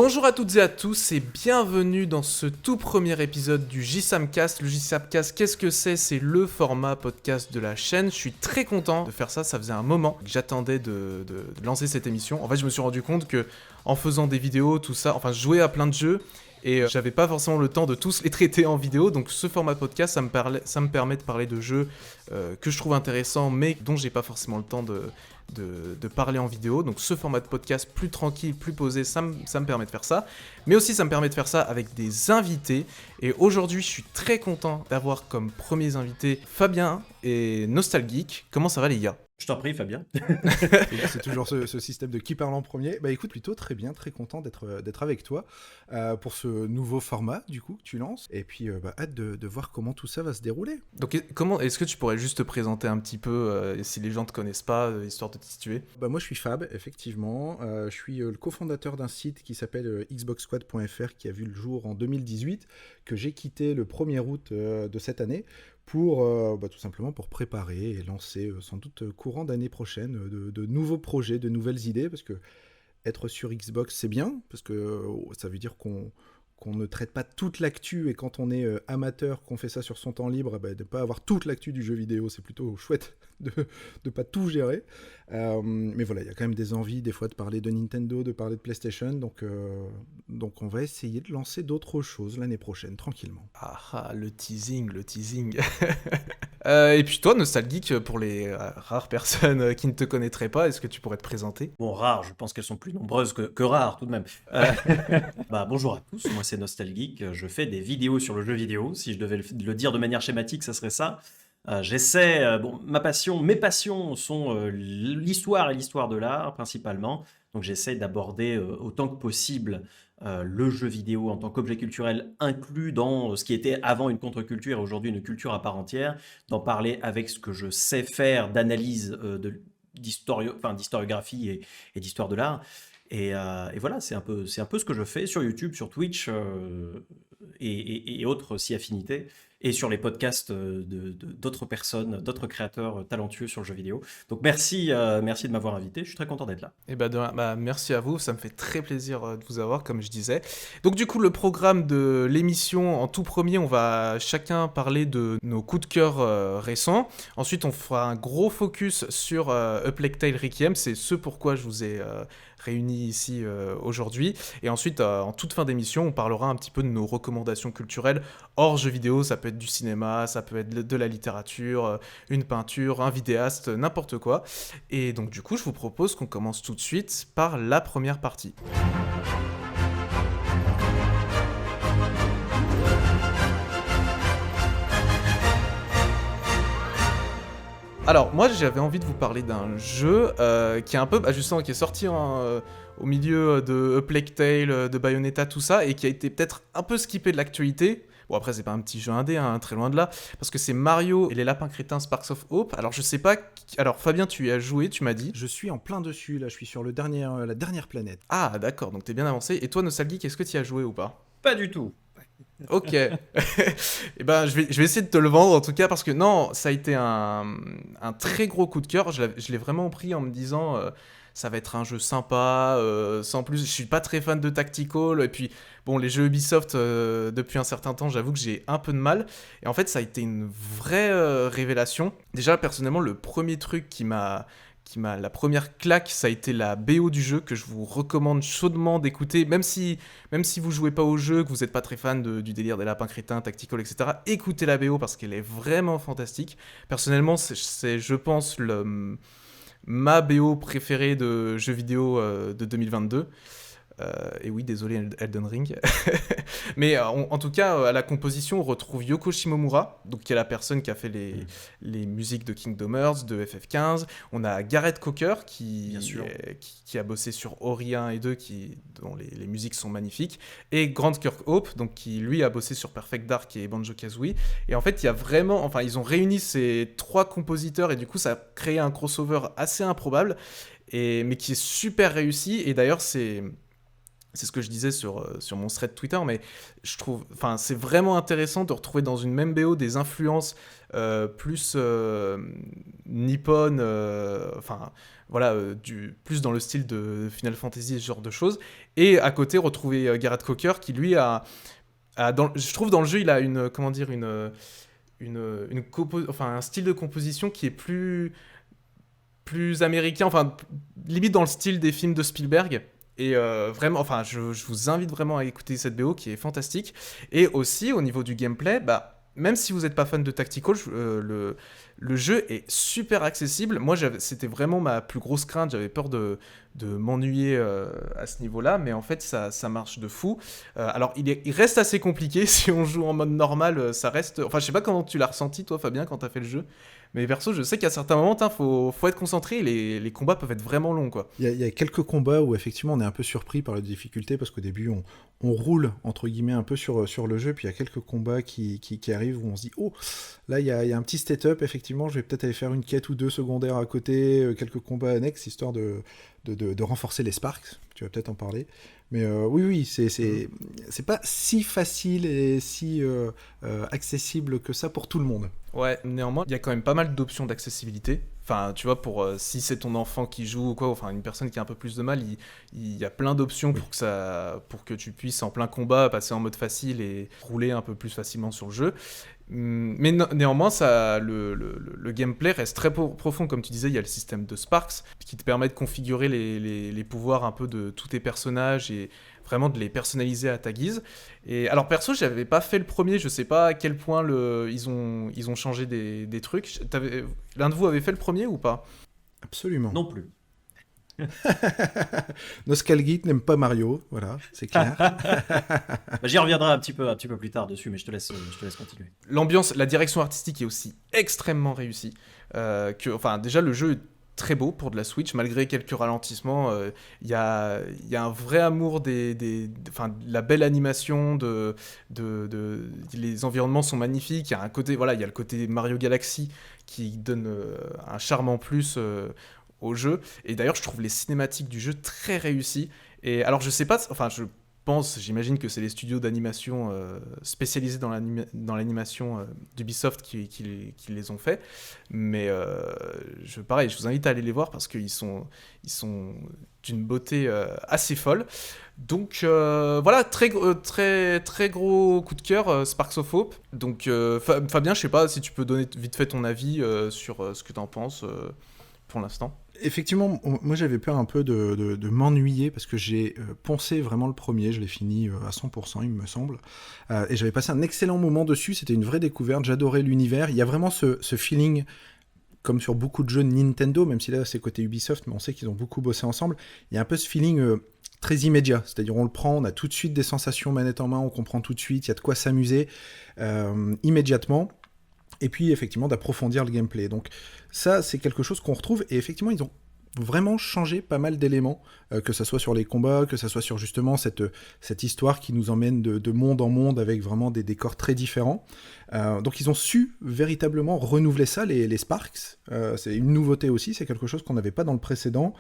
Bonjour à toutes et à tous et bienvenue dans ce tout premier épisode du JSamcast. Le JSamcast, qu'est-ce que c'est ? C'est le format podcast de la chaîne. Je suis très content de faire ça, ça faisait un moment que j'attendais de lancer cette émission. En fait, je me suis rendu compte que en faisant des vidéos, tout ça, enfin, je jouais à plein de jeux et j'avais pas forcément le temps de tous les traiter en vidéo. Donc ce format podcast, ça me permet de parler de jeux que je trouve intéressants mais dont j'ai pas forcément le temps de parler en vidéo. Donc ce format de podcast plus tranquille, plus posé, ça me permet de faire ça. Mais aussi ça me permet de faire ça avec des invités. Et aujourd'hui je suis très content d'avoir comme premiers invités Fabien et Nostalgeek. Comment ça va les gars ? Je t'en prie, Fabien. C'est toujours ce système de qui parle en premier. Bah écoute, plutôt très bien, très content d'être avec toi pour ce nouveau format du coup que tu lances. Et puis hâte de voir comment tout ça va se dérouler. Donc est-ce que tu pourrais juste te présenter un petit peu si les gens te connaissent pas, histoire de te situer ? Bah moi je suis Fab, effectivement. Je suis le cofondateur d'un site qui s'appelle xboxsquad.fr qui a vu le jour en 2018, que j'ai quitté le 1er août de cette année pour tout simplement pour préparer et lancer sans doute courant d'année prochaine de nouveaux projets, de nouvelles idées, parce que être sur Xbox c'est bien, parce que ça veut dire qu'on ne traite pas toute l'actu, et quand on est amateur, qu'on fait ça sur son temps libre, de ne pas avoir toute l'actu du jeu vidéo, c'est plutôt chouette de ne pas tout gérer. Mais voilà, il y a quand même des envies des fois de parler de Nintendo, de parler de PlayStation, donc on va essayer de lancer d'autres choses l'année prochaine, tranquillement. Ah, le teasing. Et puis toi, Nostalgeek, pour les rares personnes qui ne te connaîtraient pas, est-ce que tu pourrais te présenter ? Bon, rares, je pense qu'elles sont plus nombreuses que rares tout de même. Bonjour à tous, moi c'est Nostalgeek, je fais des vidéos sur le jeu vidéo. Si je devais le dire de manière schématique, ça serait ça. Mes passions sont l'histoire et l'histoire de l'art principalement. Donc j'essaie d'aborder autant que possible le jeu vidéo en tant qu'objet culturel inclus dans ce qui était avant une contre-culture et aujourd'hui une culture à part entière, d'en parler avec ce que je sais faire d'analyse d'historiographie et d'histoire de l'art. Et voilà, c'est un peu ce que je fais sur YouTube, sur Twitch et autres si affinités, et sur les podcasts d'autres personnes, d'autres créateurs talentueux sur le jeu vidéo. Donc merci de m'avoir invité, je suis très content d'être là. Et merci à vous, ça me fait très plaisir de vous avoir, comme je disais. Donc du coup, le programme de l'émission, en tout premier, on va chacun parler de nos coups de cœur récents. Ensuite, on fera un gros focus sur A Plague Tale Requiem, c'est ce pourquoi je vous ai réunis ici aujourd'hui. Et ensuite, en toute fin d'émission, on parlera un petit peu de nos recommandations culturelles hors jeux vidéo. Ça peut être du cinéma, ça peut être de la littérature, une peinture, un vidéaste, n'importe quoi. Et donc du coup, je vous propose qu'on commence tout de suite par la première partie. Alors moi j'avais envie de vous parler d'un jeu qui est un peu, justement, qui est sorti au milieu de A Plague Tale, de Bayonetta, tout ça, et qui a été peut-être un peu skippé de l'actualité. Bon, après c'est pas un petit jeu indé, hein, très loin de là, parce que c'est Mario et les lapins crétins Sparks of Hope. Alors je sais pas, alors Fabien, tu y as joué, tu m'as dit. Je suis en plein dessus, là je suis sur la dernière planète. Ah d'accord, donc t'es bien avancé. Et toi Nostalgeek, est-ce que tu y as joué ou pas ? Pas du tout. Ok. Et je vais essayer de te le vendre en tout cas, parce que non, ça a été un très gros coup de cœur. Je l'ai vraiment pris en me disant ça va être un jeu sympa, sans plus. Je suis pas très fan de tactical, et puis bon, les jeux Ubisoft depuis un certain temps, j'avoue que j'ai un peu de mal. Et en fait, ça a été une vraie révélation. Déjà, personnellement, le premier truc la première claque, ça a été la BO du jeu, que je vous recommande chaudement d'écouter, même si vous jouez pas au jeu, que vous êtes pas très fan du délire des lapins crétins, tactical, etc. Écoutez la BO parce qu'elle est vraiment fantastique. Personnellement, c'est je pense, ma BO préférée de jeux vidéo de 2022. Et oui, désolé Elden Ring. Mais en tout cas, à la composition, on retrouve Yoko Shimomura, donc, qui est la personne qui a fait les musiques de Kingdom Hearts, de FF15. On a Gareth Coker, qui a bossé sur Ori 1 et 2, dont les musiques sont magnifiques. Et Grant Kirkhope, donc, qui lui a bossé sur Perfect Dark et Banjo-Kazooie. Et en fait, il y a vraiment... Enfin, ils ont réuni ces 3 compositeurs, et du coup, ça a créé un crossover assez improbable, mais qui est super réussi. Et d'ailleurs, C'est ce que je disais sur mon thread Twitter, mais je trouve, enfin, c'est vraiment intéressant de retrouver dans une même BO des influences plus nippon, enfin, voilà, plus dans le style de Final Fantasy et ce genre de choses. Et à côté, retrouver Gareth Cocker qui, lui, je trouve dans le jeu, il a une, comment dire, enfin, un style de composition qui est plus américain, enfin, limite dans le style des films de Spielberg. Et vraiment, enfin, je vous invite vraiment à écouter cette BO qui est fantastique. Et aussi, au niveau du gameplay, bah, même si vous n'êtes pas fan de Tactical, le jeu est super accessible. Moi, c'était vraiment ma plus grosse crainte. J'avais peur de m'ennuyer à ce niveau-là, mais en fait, ça marche de fou. Alors, il reste assez compliqué. Si on joue en mode normal, ça reste... Enfin, je sais pas comment tu l'as ressenti, toi, Fabien, quand t'as fait le jeu. Mais perso, je sais qu'à certains moments, faut être concentré et les combats peuvent être vraiment longs, quoi. Il y a quelques combats où effectivement on est un peu surpris par la difficulté parce qu'au début on roule entre guillemets un peu sur le jeu, puis il y a quelques combats qui arrivent où on se dit oh là il y a un petit setup, effectivement je vais peut-être aller faire une quête ou deux secondaires à côté, quelques combats annexes histoire de renforcer les sparks, tu vas peut-être en parler. Mais oui, c'est pas si facile et si accessible que ça pour tout le monde. Ouais, néanmoins, il y a quand même pas mal d'options d'accessibilité. Enfin, tu vois, si c'est ton enfant qui joue ou quoi, enfin une personne qui a un peu plus de mal, il y a plein d'options pour que tu puisses en plein combat passer en mode facile et rouler un peu plus facilement sur le jeu. Mais néanmoins, le gameplay reste très profond. Comme tu disais, il y a le système de Sparks qui te permet de configurer les pouvoirs un peu de tous tes personnages et vraiment de les personnaliser à ta guise. Et alors perso, j'avais pas fait le premier, je sais pas à quel point ils ont changé des trucs. L'un de vous avait fait le premier ou pas? Absolument. Non plus. Nostalgique n'aime pas Mario, voilà, c'est clair. Bah, j'y reviendrai un petit peu plus tard dessus, mais je te laisse continuer. L'ambiance, la direction artistique est aussi extrêmement réussie. Enfin, déjà, le jeu est très beau pour de la Switch, malgré quelques ralentissements. Il y a un vrai amour enfin, de la belle animation, les environnements sont magnifiques. Il y a un côté, voilà, il y a le côté Mario Galaxy qui donne un charme en plus au jeu. Et d'ailleurs, je trouve les cinématiques du jeu très réussies. Et alors, je sais pas, enfin, j'imagine que c'est les studios d'animation spécialisés dans l'animation d'Ubisoft qui les ont fait. Mais pareil, je vous invite à aller les voir parce qu'ils sont d'une beauté assez folle. Donc voilà, très gros coup de cœur, Sparks of Hope. Donc Fabien, je sais pas si tu peux donner vite fait ton avis sur ce que tu en penses pour l'instant. Effectivement, moi j'avais peur un peu de m'ennuyer parce que j'ai poncé vraiment le premier, je l'ai fini à 100% il me semble, et j'avais passé un excellent moment dessus, c'était une vraie découverte, j'adorais l'univers, il y a vraiment ce feeling, comme sur beaucoup de jeux de Nintendo, même si là c'est côté Ubisoft, mais on sait qu'ils ont beaucoup bossé ensemble, il y a un peu ce feeling très immédiat, c'est-à-dire on le prend, on a tout de suite des sensations manette en main, on comprend tout de suite, il y a de quoi s'amuser immédiatement. Et puis effectivement d'approfondir le gameplay. Donc ça c'est quelque chose qu'on retrouve et effectivement ils ont vraiment changé pas mal d'éléments, que ça soit sur les combats, que ça soit sur justement cette histoire qui nous emmène de monde en monde avec vraiment des décors très différents. Donc ils ont su véritablement renouveler ça, les Sparks. C'est une nouveauté aussi, c'est quelque chose qu'on n'avait pas dans le précédent.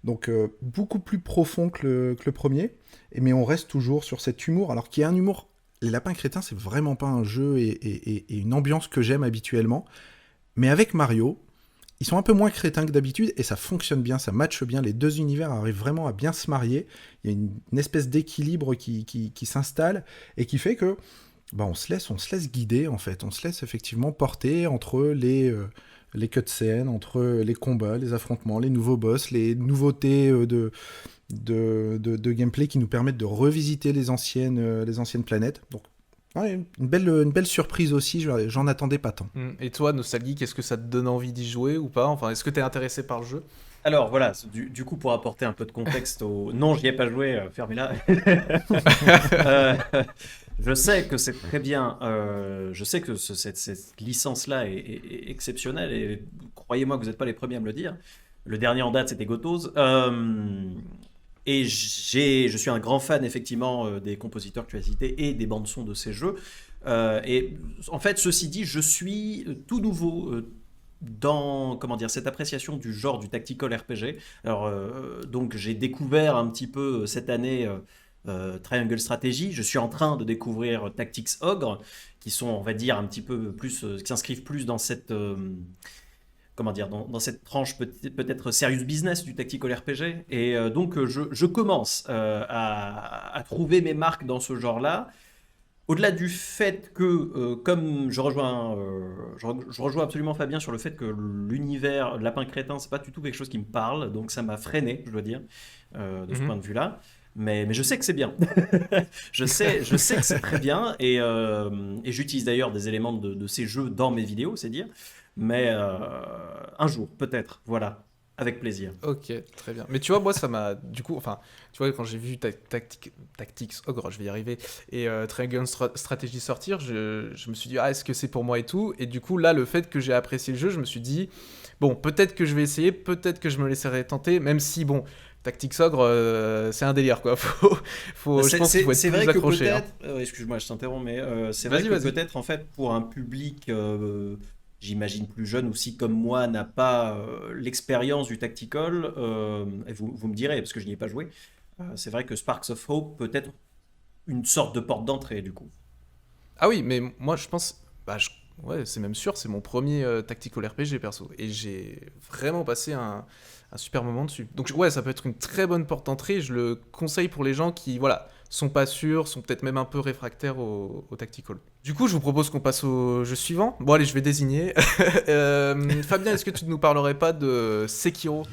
Donc beaucoup plus profond que le premier, mais on reste toujours sur cet humour, alors qu'il y a un humour. Les Lapins Crétins, c'est vraiment pas un jeu et une ambiance que j'aime habituellement. Mais avec Mario, ils sont un peu moins crétins que d'habitude et ça fonctionne bien, ça matche bien. Les deux univers arrivent vraiment à bien se marier. Il y a une espèce d'équilibre qui s'installe et qui fait que on se laisse guider en fait. On se laisse effectivement porter entre les cutscenes, entre les combats, les affrontements, les nouveaux boss, les nouveautés de gameplay qui nous permettent de revisiter les anciennes planètes. Donc, ouais, une belle surprise aussi, j'en attendais pas tant. Et toi, Nostalgie, est-ce que ça te donne envie d'y jouer ou pas? Enfin, est-ce que tu es intéressé par le jeu? Alors voilà, du coup pour apporter un peu de contexte au... Non, j'y ai pas joué, fermez-la. Je sais que c'est très bien, je sais que cette licence-là est exceptionnelle et croyez-moi que vous n'êtes pas les premiers à me le dire. Le dernier en date, c'était Gotos. Et je suis un grand fan, effectivement, des compositeurs que tu as cités et des bandes-sons de ces jeux. Et en fait, ceci dit, je suis tout nouveau dans cette appréciation du genre du tactical RPG. Alors, donc, j'ai découvert un petit peu cette année Triangle Strategy. Je suis en train de découvrir Tactics Ogre, qui sont, on va dire, un petit peu plus, qui s'inscrivent plus dans cette, comment dire, dans cette tranche peut-être serious business du tactical RPG. Et donc, je commence à trouver mes marques dans ce genre-là. Au-delà du fait que, comme je rejoins absolument Fabien sur le fait que l'univers Lapin Crétin, c'est pas du tout quelque chose qui me parle, donc ça m'a freiné, je dois dire, de ce point de vue-là. Mais je sais que c'est bien. Je sais que c'est très bien, et j'utilise d'ailleurs des éléments de ces jeux dans mes vidéos, c'est dire. Mais un jour, peut-être, voilà, avec plaisir. Ok, très bien. Mais tu vois, moi, ça m'a. Du coup, enfin, tu vois, quand j'ai vu Tactics Ogre, je vais y arriver, et Triangle Strategy sortir, je me suis dit, ah, est-ce que c'est pour moi et tout. Et du coup, là, le fait que j'ai apprécié le jeu, je me suis dit, bon, peut-être que je vais essayer, peut-être que je me laisserai tenter, même si, bon, Tactics Ogre, c'est un délire, quoi. Je pense qu'il faut être C'est plus vrai que accroché. Hein. peut-être, excuse-moi, je t'interromps, mais c'est vrai que Vas-y. peut-être en fait pour un public, j'imagine plus jeune aussi comme moi, n'a pas l'expérience du tactical, et vous me direz parce que je n'y ai pas joué. C'est vrai que Sparks of Hope peut être une sorte de porte d'entrée du coup. Ah oui, mais moi, je pense. Bah, ouais, c'est même sûr, c'est mon premier tactical RPG perso. Et j'ai vraiment passé un super moment dessus. Donc, ouais, ça peut être une très bonne porte d'entrée. Je le conseille pour les gens qui, voilà, sont pas sûrs, sont peut-être même un peu réfractaires au tactical. Du coup, je vous propose qu'on passe au jeu suivant. Bon, allez, je vais désigner. Fabien, est-ce que tu ne nous parlerais pas de Sekiro ?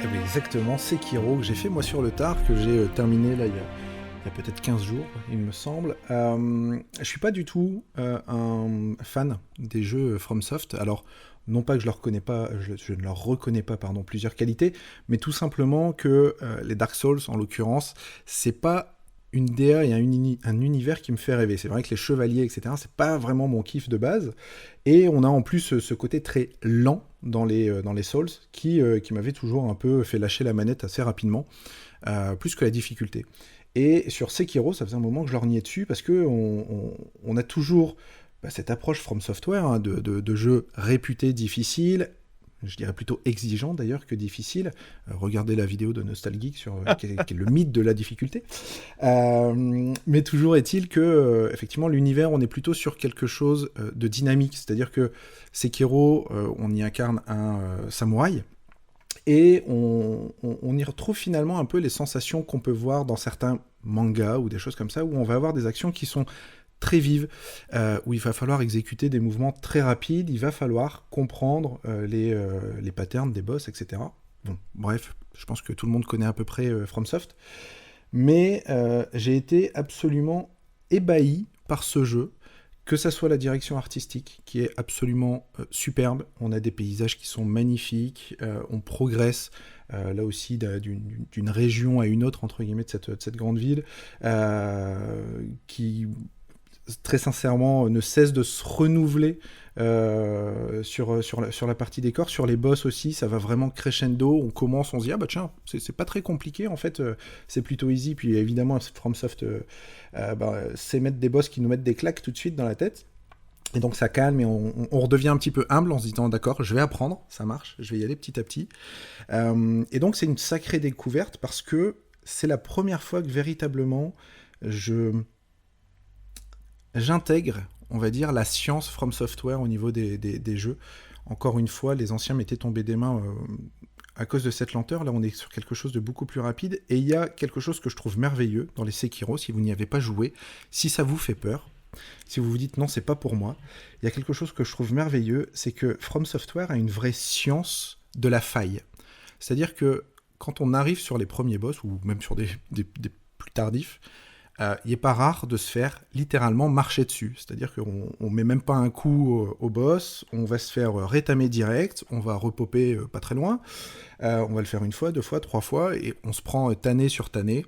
Eh bien, exactement, Sekiro, que j'ai fait moi sur le tard, que j'ai terminé là il y a peut-être 15 jours, il me semble. Je suis pas du tout un fan des jeux FromSoft. Alors, non pas que je ne leur reconnais pas pardon, plusieurs qualités, mais tout simplement que les Dark Souls, en l'occurrence, c'est pas une DA et un univers qui me fait rêver. C'est vrai que les chevaliers, etc., c'est pas vraiment mon kiff de base. Et on a en plus ce côté très lent dans les Souls qui m'avait toujours un peu fait lâcher la manette assez rapidement, plus que la difficulté. Et sur Sekiro, ça faisait un moment que je lorgnais dessus parce que on a toujours cette approche From Software hein, de jeux réputés difficiles, je dirais plutôt exigeants d'ailleurs que difficiles. Regardez la vidéo de Nostalgeek sur qui est le mythe de la difficulté. Mais toujours est-il que effectivement l'univers, on est plutôt sur quelque chose de dynamique, c'est-à-dire que Sekiro, on y incarne un samouraï. Et on y retrouve finalement un peu les sensations qu'on peut voir dans certains mangas ou des choses comme ça, où on va avoir des actions qui sont très vives, où il va falloir exécuter des mouvements très rapides, il va falloir comprendre les patterns des boss, etc. Bon, bref, je pense que tout le monde connaît à peu près FromSoft. Mais j'ai été absolument ébahi par ce jeu, que ça soit la direction artistique, qui est absolument superbe. On a des paysages qui sont magnifiques, on progresse là aussi d'une région à une autre, entre guillemets, de cette grande ville, qui, très sincèrement, ne cesse de se renouveler sur la partie décor. Sur les boss aussi, ça va vraiment crescendo. On commence, on se dit, ah bah tiens, c'est pas très compliqué, en fait, c'est plutôt easy. Puis évidemment, FromSoft c'est mettre des boss qui nous mettent des claques tout de suite dans la tête. Et donc ça calme et on redevient un petit peu humble en se disant d'accord, je vais apprendre, ça marche, je vais y aller petit à petit. Et donc c'est une sacrée découverte parce que c'est la première fois que véritablement j'intègre, on va dire, la science From Software au niveau des jeux. Encore une fois, les anciens m'étaient tombés des mains à cause de cette lenteur. Là, on est sur quelque chose de beaucoup plus rapide. Et il y a quelque chose que je trouve merveilleux dans les Sekiro, si vous n'y avez pas joué, si ça vous fait peur, si vous vous dites non, c'est pas pour moi, il y a quelque chose que je trouve merveilleux, c'est que From Software a une vraie science de la faille. C'est-à-dire que quand on arrive sur les premiers boss, ou même sur des plus tardifs, il n'est pas rare de se faire littéralement marcher dessus. C'est-à-dire qu'on ne met même pas un coup au boss, on va se faire rétamer direct, on va repoper pas très loin, on va le faire une fois, deux fois, trois fois, et on se prend tannée sur tannée.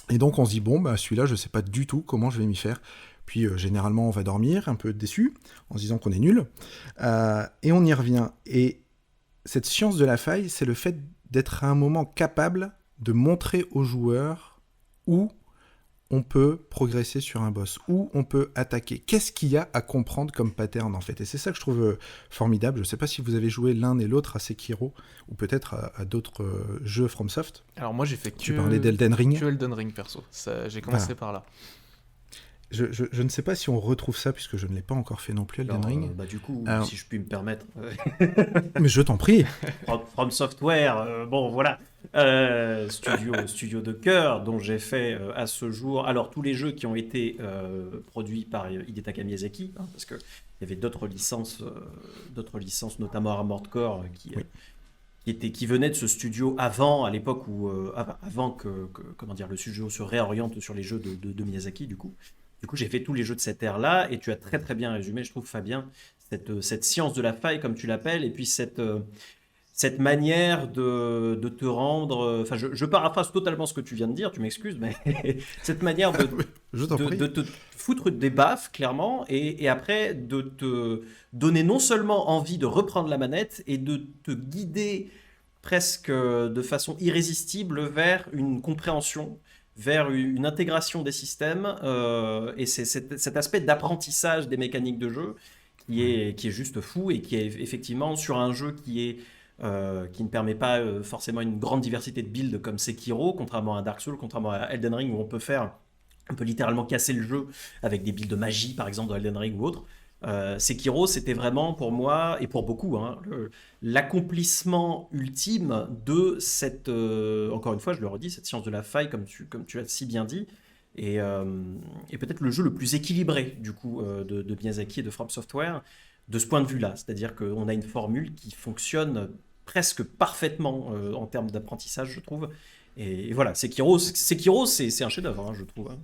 Et donc on se dit, bon, bah, celui-là, je ne sais pas du tout comment je vais m'y faire. Puis généralement, on va dormir, un peu déçu, en se disant qu'on est nul. Et on y revient. Et cette science de la faille, c'est le fait d'être à un moment capable de montrer aux joueurs où on peut progresser sur un boss, où on peut attaquer. Qu'est-ce qu'il y a à comprendre comme pattern en fait? Et c'est ça que je trouve formidable. Je ne sais pas si vous avez joué l'un et l'autre à Sekiro, ou peut-être à d'autres jeux FromSoft. Alors moi j'ai fait Tu parlais d'Elden Ring. que Elden Ring perso, j'ai commencé par là. Je ne sais pas si on retrouve ça, puisque je ne l'ai pas encore fait non plus, Elden Ring. Du coup, si je puis me permettre... Mais je t'en prie. From Software, bon voilà, studio de cœur dont j'ai fait à ce jour, alors tous les jeux qui ont été produits par Hidetaka Miyazaki, hein, parce qu'il y avait d'autres licences, notamment Armored Core, qui venaient de ce studio à l'époque où, avant que comment dire, le studio se réoriente sur les jeux de Miyazaki du coup. Du coup, j'ai fait tous les jeux de cette ère-là, et tu as très très bien résumé, je trouve, Fabien, cette science de la faille, comme tu l'appelles, et puis cette manière de te rendre... Enfin, je paraphrase totalement ce que tu viens de dire, tu m'excuses, mais cette manière de te foutre des baffes, clairement, et après de te donner non seulement envie de reprendre la manette, et de te guider presque de façon irrésistible vers une compréhension, vers une intégration des systèmes, et c'est cet aspect d'apprentissage des mécaniques de jeu qui est juste fou, et qui est effectivement sur un jeu qui ne permet pas forcément une grande diversité de builds comme Sekiro, contrairement à Dark Souls, contrairement à Elden Ring, où on peut littéralement casser le jeu avec des builds de magie, par exemple, dans Elden Ring ou autre. Sekiro, c'était vraiment pour moi, et pour beaucoup, hein, l'accomplissement ultime de cette, encore une fois, je le redis, cette science de la faille, comme tu as si bien dit, et peut-être le jeu le plus équilibré, du coup, de Miyazaki et de From Software, de ce point de vue-là. C'est-à-dire qu'on a une formule qui fonctionne presque parfaitement en termes d'apprentissage, je trouve. Et voilà, Sekiro, c'est un chef-d'œuvre, hein, je trouve. Hein.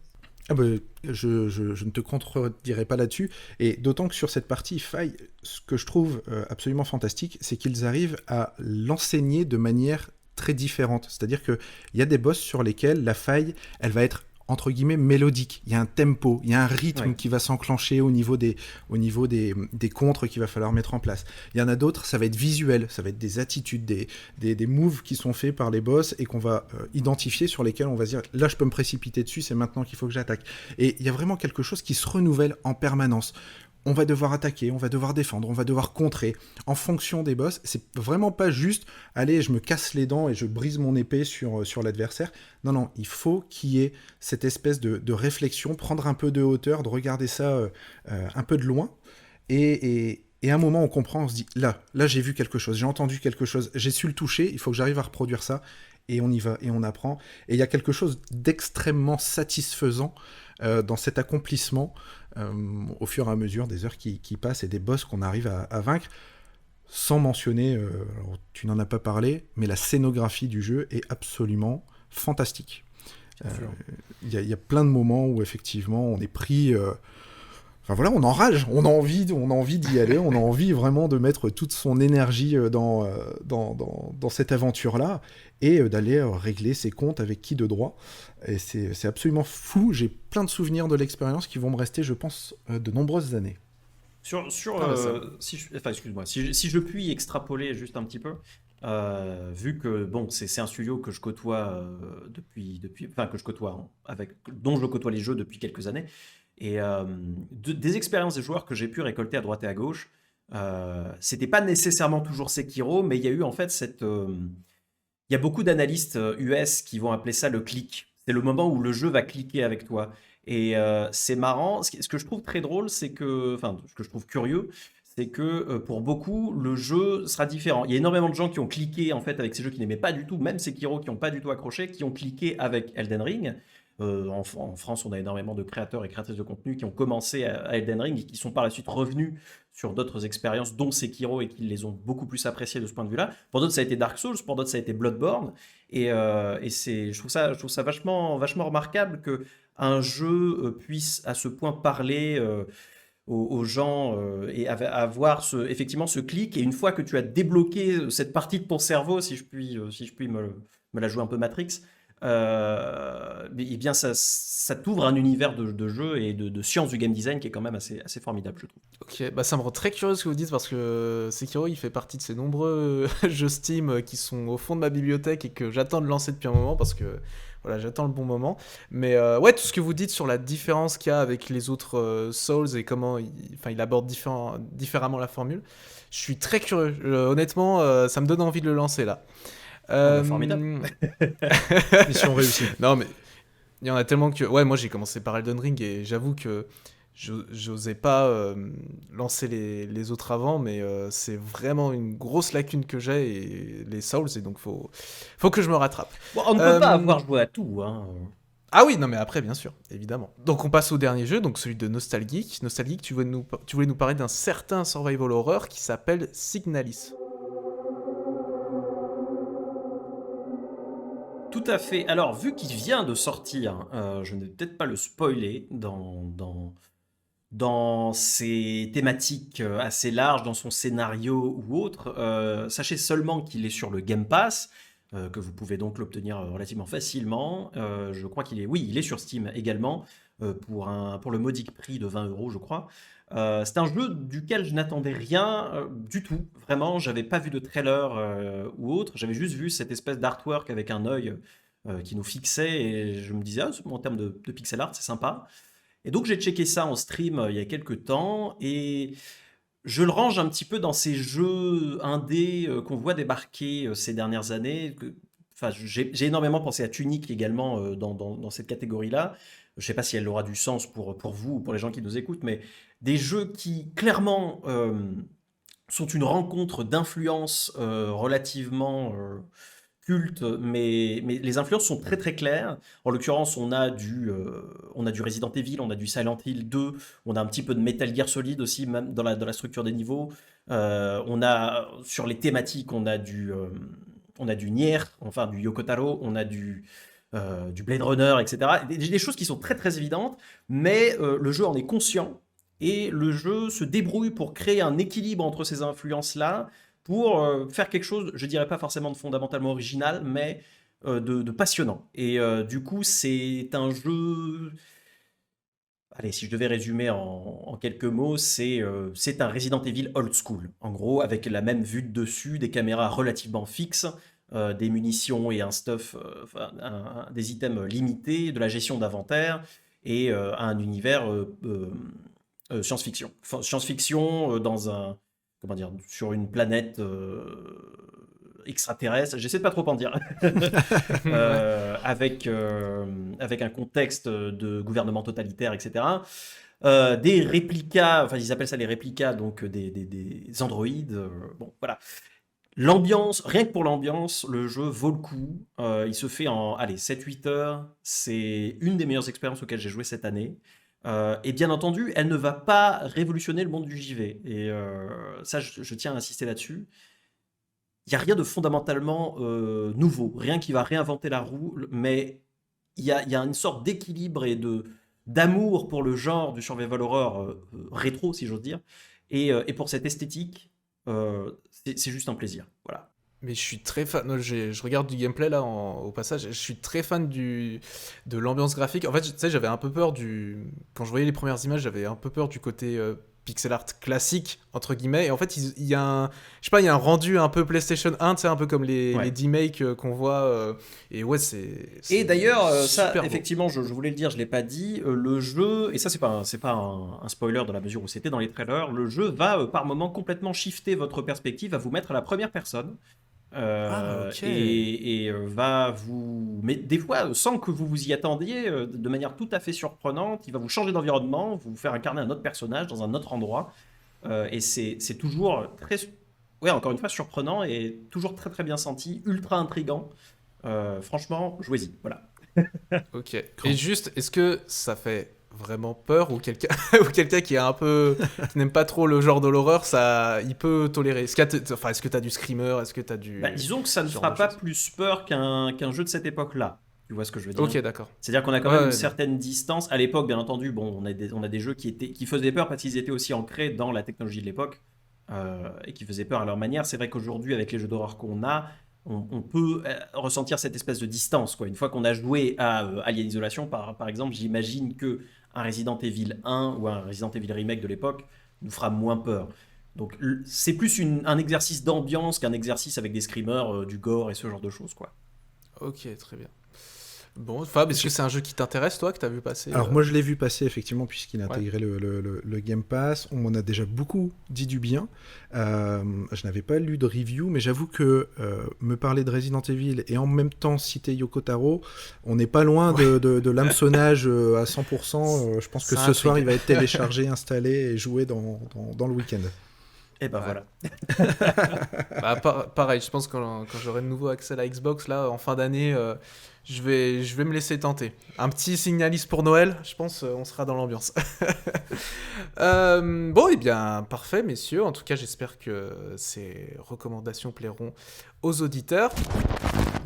Ah bah, je ne te contredirai pas là-dessus, et d'autant que sur cette partie faille, ce que je trouve absolument fantastique, c'est qu'ils arrivent à l'enseigner de manière très différente. C'est-à-dire qu'il y a des boss sur lesquels la faille, elle va être entre guillemets mélodique. Il y a un tempo, il y a un rythme qui va s'enclencher au niveau des contres qu'il va falloir mettre en place. Il y en a d'autres, ça va être visuel, ça va être des attitudes, des moves qui sont faits par les boss et qu'on va identifier, sur lesquels on va se dire là je peux me précipiter dessus, c'est maintenant qu'il faut que j'attaque. Et il y a vraiment quelque chose qui se renouvelle en permanence. On va devoir attaquer, on va devoir défendre, on va devoir contrer en fonction des boss. C'est vraiment pas juste allez, je me casse les dents et je brise mon épée sur l'adversaire. Non, il faut qu'il y ait cette espèce de réflexion, prendre un peu de hauteur, de regarder ça un peu de loin. Et à un moment, on comprend, on se dit là j'ai vu quelque chose, j'ai entendu quelque chose, j'ai su le toucher, il faut que j'arrive à reproduire ça. Et on y va, et on apprend. Et il y a quelque chose d'extrêmement satisfaisant dans cet accomplissement au fur et à mesure des heures qui passent et des boss qu'on arrive à vaincre, sans mentionner, alors, tu n'en as pas parlé, mais la scénographie du jeu est absolument fantastique. Il y a plein de moments où effectivement on est pris... Enfin voilà, on enrage, on a envie d'y aller, on a envie vraiment de mettre toute son énergie dans cette aventure-là, et d'aller régler ses comptes avec qui de droit. Et c'est absolument fou, j'ai plein de souvenirs de l'expérience qui vont me rester, je pense, de nombreuses années. Si je puis extrapoler juste un petit peu, vu que bon, c'est un studio que je côtoie dont je côtoie les jeux depuis quelques années, et des expériences des joueurs que j'ai pu récolter à droite et à gauche, c'était pas nécessairement toujours Sekiro, mais il y a eu en fait il y a beaucoup d'analystes US qui vont appeler ça le click. C'est le moment où le jeu va cliquer avec toi. Et c'est marrant. Ce que je trouve très drôle, ce que je trouve curieux, c'est que pour beaucoup, le jeu sera différent. Il y a énormément de gens qui ont cliqué en fait avec ces jeux qui n'aimaient pas du tout, même Sekiro qui n'ont pas du tout accroché, qui ont cliqué avec Elden Ring. En France, on a énormément de créateurs et créatrices de contenu qui ont commencé à Elden Ring et qui sont par la suite revenus sur d'autres expériences, dont Sekiro, et qui les ont beaucoup plus appréciées de ce point de vue-là. Pour d'autres, ça a été Dark Souls, pour d'autres, ça a été Bloodborne. Et je trouve ça vachement, vachement remarquable qu'un jeu puisse à ce point parler aux gens et avoir effectivement ce clic. Et une fois que tu as débloqué cette partie de ton cerveau, si je puis me la jouer un peu Matrix, eh bien ça t'ouvre un univers de jeu et de science du game design qui est quand même assez formidable, je trouve. Ok, bah ça me rend très curieux ce que vous dites, parce que Sekiro il fait partie de ces nombreux jeux Steam qui sont au fond de ma bibliothèque et que j'attends de lancer depuis un moment, parce que voilà, j'attends le bon moment. Mais ouais, tout ce que vous dites sur la différence qu'il y a avec les autres Souls et comment il aborde différemment la formule, je suis très curieux. Honnêtement, ça me donne envie de le lancer là. Formidable. Mission réussie. Non, mais il y en a tellement que... Ouais, moi j'ai commencé par Elden Ring et j'avoue que j'osais pas lancer les autres avant, mais c'est vraiment une grosse lacune que j'ai, et les Souls, et donc faut que je me rattrape. Bon, on ne peut pas avoir joué à tout, hein. Ah oui, non mais après, bien sûr, évidemment. Donc on passe au dernier jeu, donc celui de Nostalgeek. Nostalgeek, tu voulais nous parler d'un certain survival horror qui s'appelle Signalis. Tout à fait. Alors, vu qu'il vient de sortir, je ne vais peut-être pas le spoiler dans ses thématiques assez larges, dans son scénario ou autre. Sachez seulement qu'il est sur le Game Pass, que vous pouvez donc l'obtenir relativement facilement. Je crois il est sur Steam également, pour le modique prix de 20 euros, je crois. C'est un jeu duquel je n'attendais rien du tout. Vraiment, j'avais pas vu de trailer ou autre. J'avais juste vu cette espèce d'artwork avec un œil qui nous fixait, et je me disais, ah, en termes de pixel art, c'est sympa. Et donc j'ai checké ça en stream il y a quelques temps, et je le range un petit peu dans ces jeux indés qu'on voit débarquer ces dernières années. Enfin, j'ai énormément pensé à Tunic également dans cette catégorie-là. Je ne sais pas si elle aura du sens pour vous ou pour les gens qui nous écoutent, mais des jeux qui clairement sont une rencontre d'influences relativement culte, mais les influences sont très très claires. En l'occurrence, on a du Resident Evil, on a du Silent Hill 2, on a un petit peu de Metal Gear Solid aussi, même dans la structure des niveaux. On a, sur les thématiques, on a du Nier, enfin du Yoko Taro, on a du Blade Runner, etc. Des choses qui sont très très évidentes, mais le jeu en est conscient, et le jeu se débrouille pour créer un équilibre entre ces influences-là, pour faire quelque chose, je dirais pas forcément de fondamentalement original, mais de passionnant. Et du coup, c'est un jeu... Allez, si je devais résumer en quelques mots, c'est un Resident Evil old school. En gros, avec la même vue de dessus, des caméras relativement fixes, des munitions et un stuff, des items limités, de la gestion d'inventaire, et un univers science-fiction. Enfin, science-fiction comment dire, sur une planète extraterrestre, j'essaie de pas trop en dire, avec un contexte de gouvernement totalitaire, etc. Des réplicas, enfin ils appellent ça les réplicas, donc des androïdes. Bon, voilà. L'ambiance, rien que pour l'ambiance, le jeu vaut le coup. Il se fait en 7-8 heures. C'est une des meilleures expériences auxquelles j'ai joué cette année. Et bien entendu, elle ne va pas révolutionner le monde du JV. Et ça, je tiens à insister là-dessus. Il n'y a rien de fondamentalement nouveau, rien qui va réinventer la roue, mais il y a une sorte d'équilibre et d'amour pour le genre du survival horror rétro, si j'ose dire, et pour cette esthétique, c'est juste un plaisir. Voilà. Mais je suis très fan, je regarde du gameplay là au passage, je suis très fan de l'ambiance graphique. En fait, tu sais, j'avais un peu peur quand je voyais les premières images, j'avais un peu peur du côté pixel art classique, entre guillemets. Et en fait, il y a il y a un rendu un peu PlayStation 1, tu sais, un peu comme les D-Make qu'on voit. Et ouais, Et d'ailleurs, ça, beau. effectivement, je voulais le dire, je l'ai pas dit, le jeu, et ça, c'est pas un spoiler dans la mesure où c'était dans les trailers, le jeu va par moment complètement shifter votre perspective, va vous mettre à la première personne. Ok. Et va vous... Mais des fois, sans que vous vous y attendiez, de manière tout à fait surprenante, il va vous changer d'environnement, vous faire incarner un autre personnage dans un autre endroit. Et c'est toujours très... Ouais, encore une fois, surprenant et toujours très très bien senti, ultra intriguant. Franchement, jouez-y, voilà. Ok. Et juste, est-ce que ça fait vraiment peur, ou quelqu'un qui n'aime pas trop le genre de l'horreur, il peut tolérer? Est-ce que t'as du screamer? Est-ce que t'as du... disons que ça ne fera pas plus peur qu'un jeu de cette époque-là. Tu vois ce que je veux dire? Ok, d'accord. C'est-à-dire qu'on a quand même une certaine distance. À l'époque, bien entendu, bon, on a des jeux qui faisaient peur parce qu'ils étaient aussi ancrés dans la technologie de l'époque, et qui faisaient peur à leur manière. C'est vrai qu'aujourd'hui, avec les jeux d'horreur qu'on a, on peut ressentir cette espèce de distance, quoi. Une fois qu'on a joué à Alien Isolation, par exemple, j'imagine que un Resident Evil 1 ou un Resident Evil Remake de l'époque nous fera moins peur. Donc c'est plus un exercice d'ambiance qu'un exercice avec des screamers, du gore et ce genre de choses, quoi. Ok, très bien. Bon, Fab, est-ce que c'est un jeu qui t'intéresse, toi, que t'as vu passer Alors moi je l'ai vu passer effectivement puisqu'il a Ouais. intégré le Game Pass. On m'en a déjà beaucoup dit du bien. Je n'avais pas lu de review, mais j'avoue que me parler de Resident Evil et en même temps citer Yoko Taro, on n'est pas loin de l'hameçonnage à 100%. Je pense que Ça ce soir intrigue. il va être téléchargé, installé et joué dans le week-end. Et ben Ouais. voilà. Bah, pareil, je pense que quand j'aurai de nouveau accès à la Xbox, là, en fin d'année, je vais me laisser tenter. Un petit Signalis pour Noël, je pense, on sera dans l'ambiance. Bon, et bien, parfait, messieurs. En tout cas, j'espère que ces recommandations plairont aux auditeurs.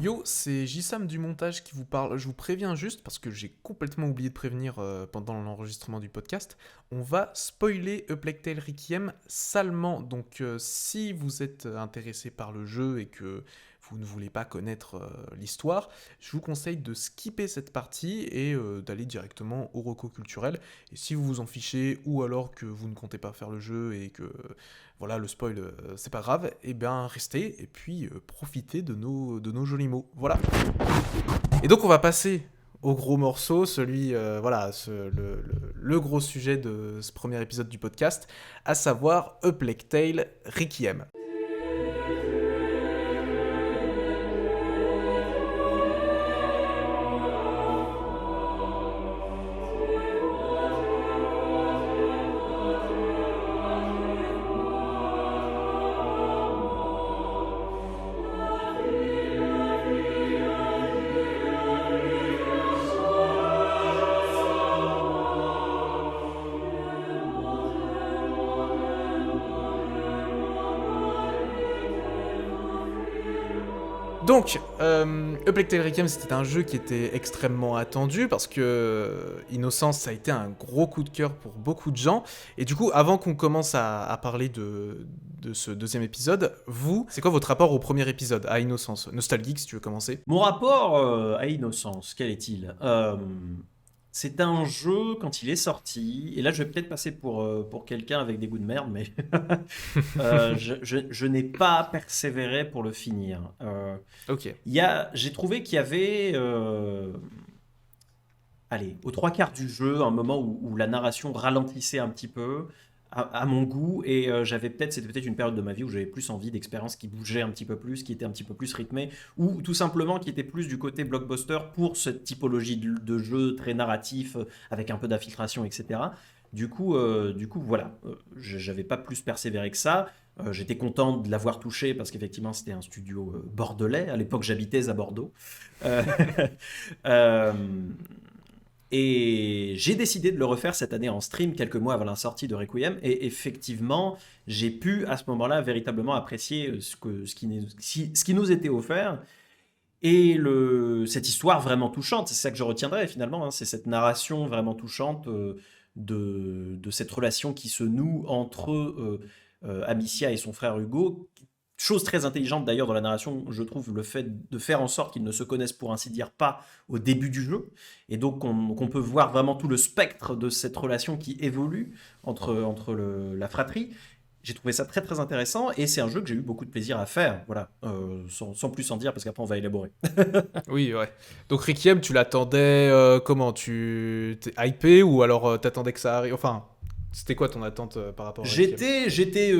Yo, c'est Jissam du montage qui vous parle. Je vous préviens juste, parce que j'ai complètement oublié de prévenir pendant l'enregistrement du podcast, on va spoiler A Plague Tale Requiem salement. Donc si vous êtes intéressé par le jeu et que vous ne voulez pas connaître l'histoire, je vous conseille de skipper cette partie et d'aller directement au reco culturel. Et si vous vous en fichez, ou alors que vous ne comptez pas faire le jeu et que voilà, le spoil, c'est pas grave, et bien restez et puis profitez de nos jolis mots. Voilà. Et donc on va passer au gros morceau, celui, voilà, le gros sujet de ce premier épisode du podcast, à savoir A Plague Tale Requiem. Donc, A Plague Tale Requiem, c'était un jeu qui était extrêmement attendu parce que Innocence, ça a été un gros coup de cœur pour beaucoup de gens. Et du coup, avant qu'on commence à parler de ce deuxième épisode, vous, c'est quoi votre rapport au premier épisode, à Innocence? Nostalgique, si tu veux commencer. Mon rapport à Innocence, quel est-il? C'est un jeu, quand il est sorti, et là je vais peut-être passer pour quelqu'un avec des goûts de merde, mais je n'ai pas persévéré pour le finir. Ok. J'ai trouvé qu'il y avait, allez, aux trois quarts du jeu, un moment où la narration ralentissait un petit peu, à mon goût, et c'était peut-être une période de ma vie où j'avais plus envie d'expériences qui bougeaient un petit peu plus, qui étaient un petit peu plus rythmées, ou tout simplement qui étaient plus du côté blockbuster pour cette typologie de jeu très narratif, avec un peu d'infiltration, etc. Du coup, voilà, j'avais pas plus persévéré que ça. J'étais content de l'avoir touché parce qu'effectivement c'était un studio bordelais. À l'époque j'habitais à Bordeaux. Euh, euh, et j'ai décidé de le refaire cette année en stream, quelques mois avant la sortie de Requiem. Et effectivement, j'ai pu à ce moment-là véritablement apprécier ce qui nous était offert. Et cette histoire vraiment touchante, c'est ça que je retiendrai finalement, hein, c'est cette narration vraiment touchante de cette relation qui se noue entre Amicia et son frère Hugo. Chose très intelligente d'ailleurs dans la narration, je trouve, le fait de faire en sorte qu'ils ne se connaissent pour ainsi dire pas au début du jeu. Et donc qu'on peut voir vraiment tout le spectre de cette relation qui évolue entre la fratrie. J'ai trouvé ça très très intéressant et c'est un jeu que j'ai eu beaucoup de plaisir à faire, voilà, sans plus en dire parce qu'après on va élaborer. Oui, ouais. Donc Requiem, tu l'attendais comment? Tu t'es hypé ou alors t'attendais que ça arrive? Enfin, c'était quoi ton attente par rapport à Requiem? J'étais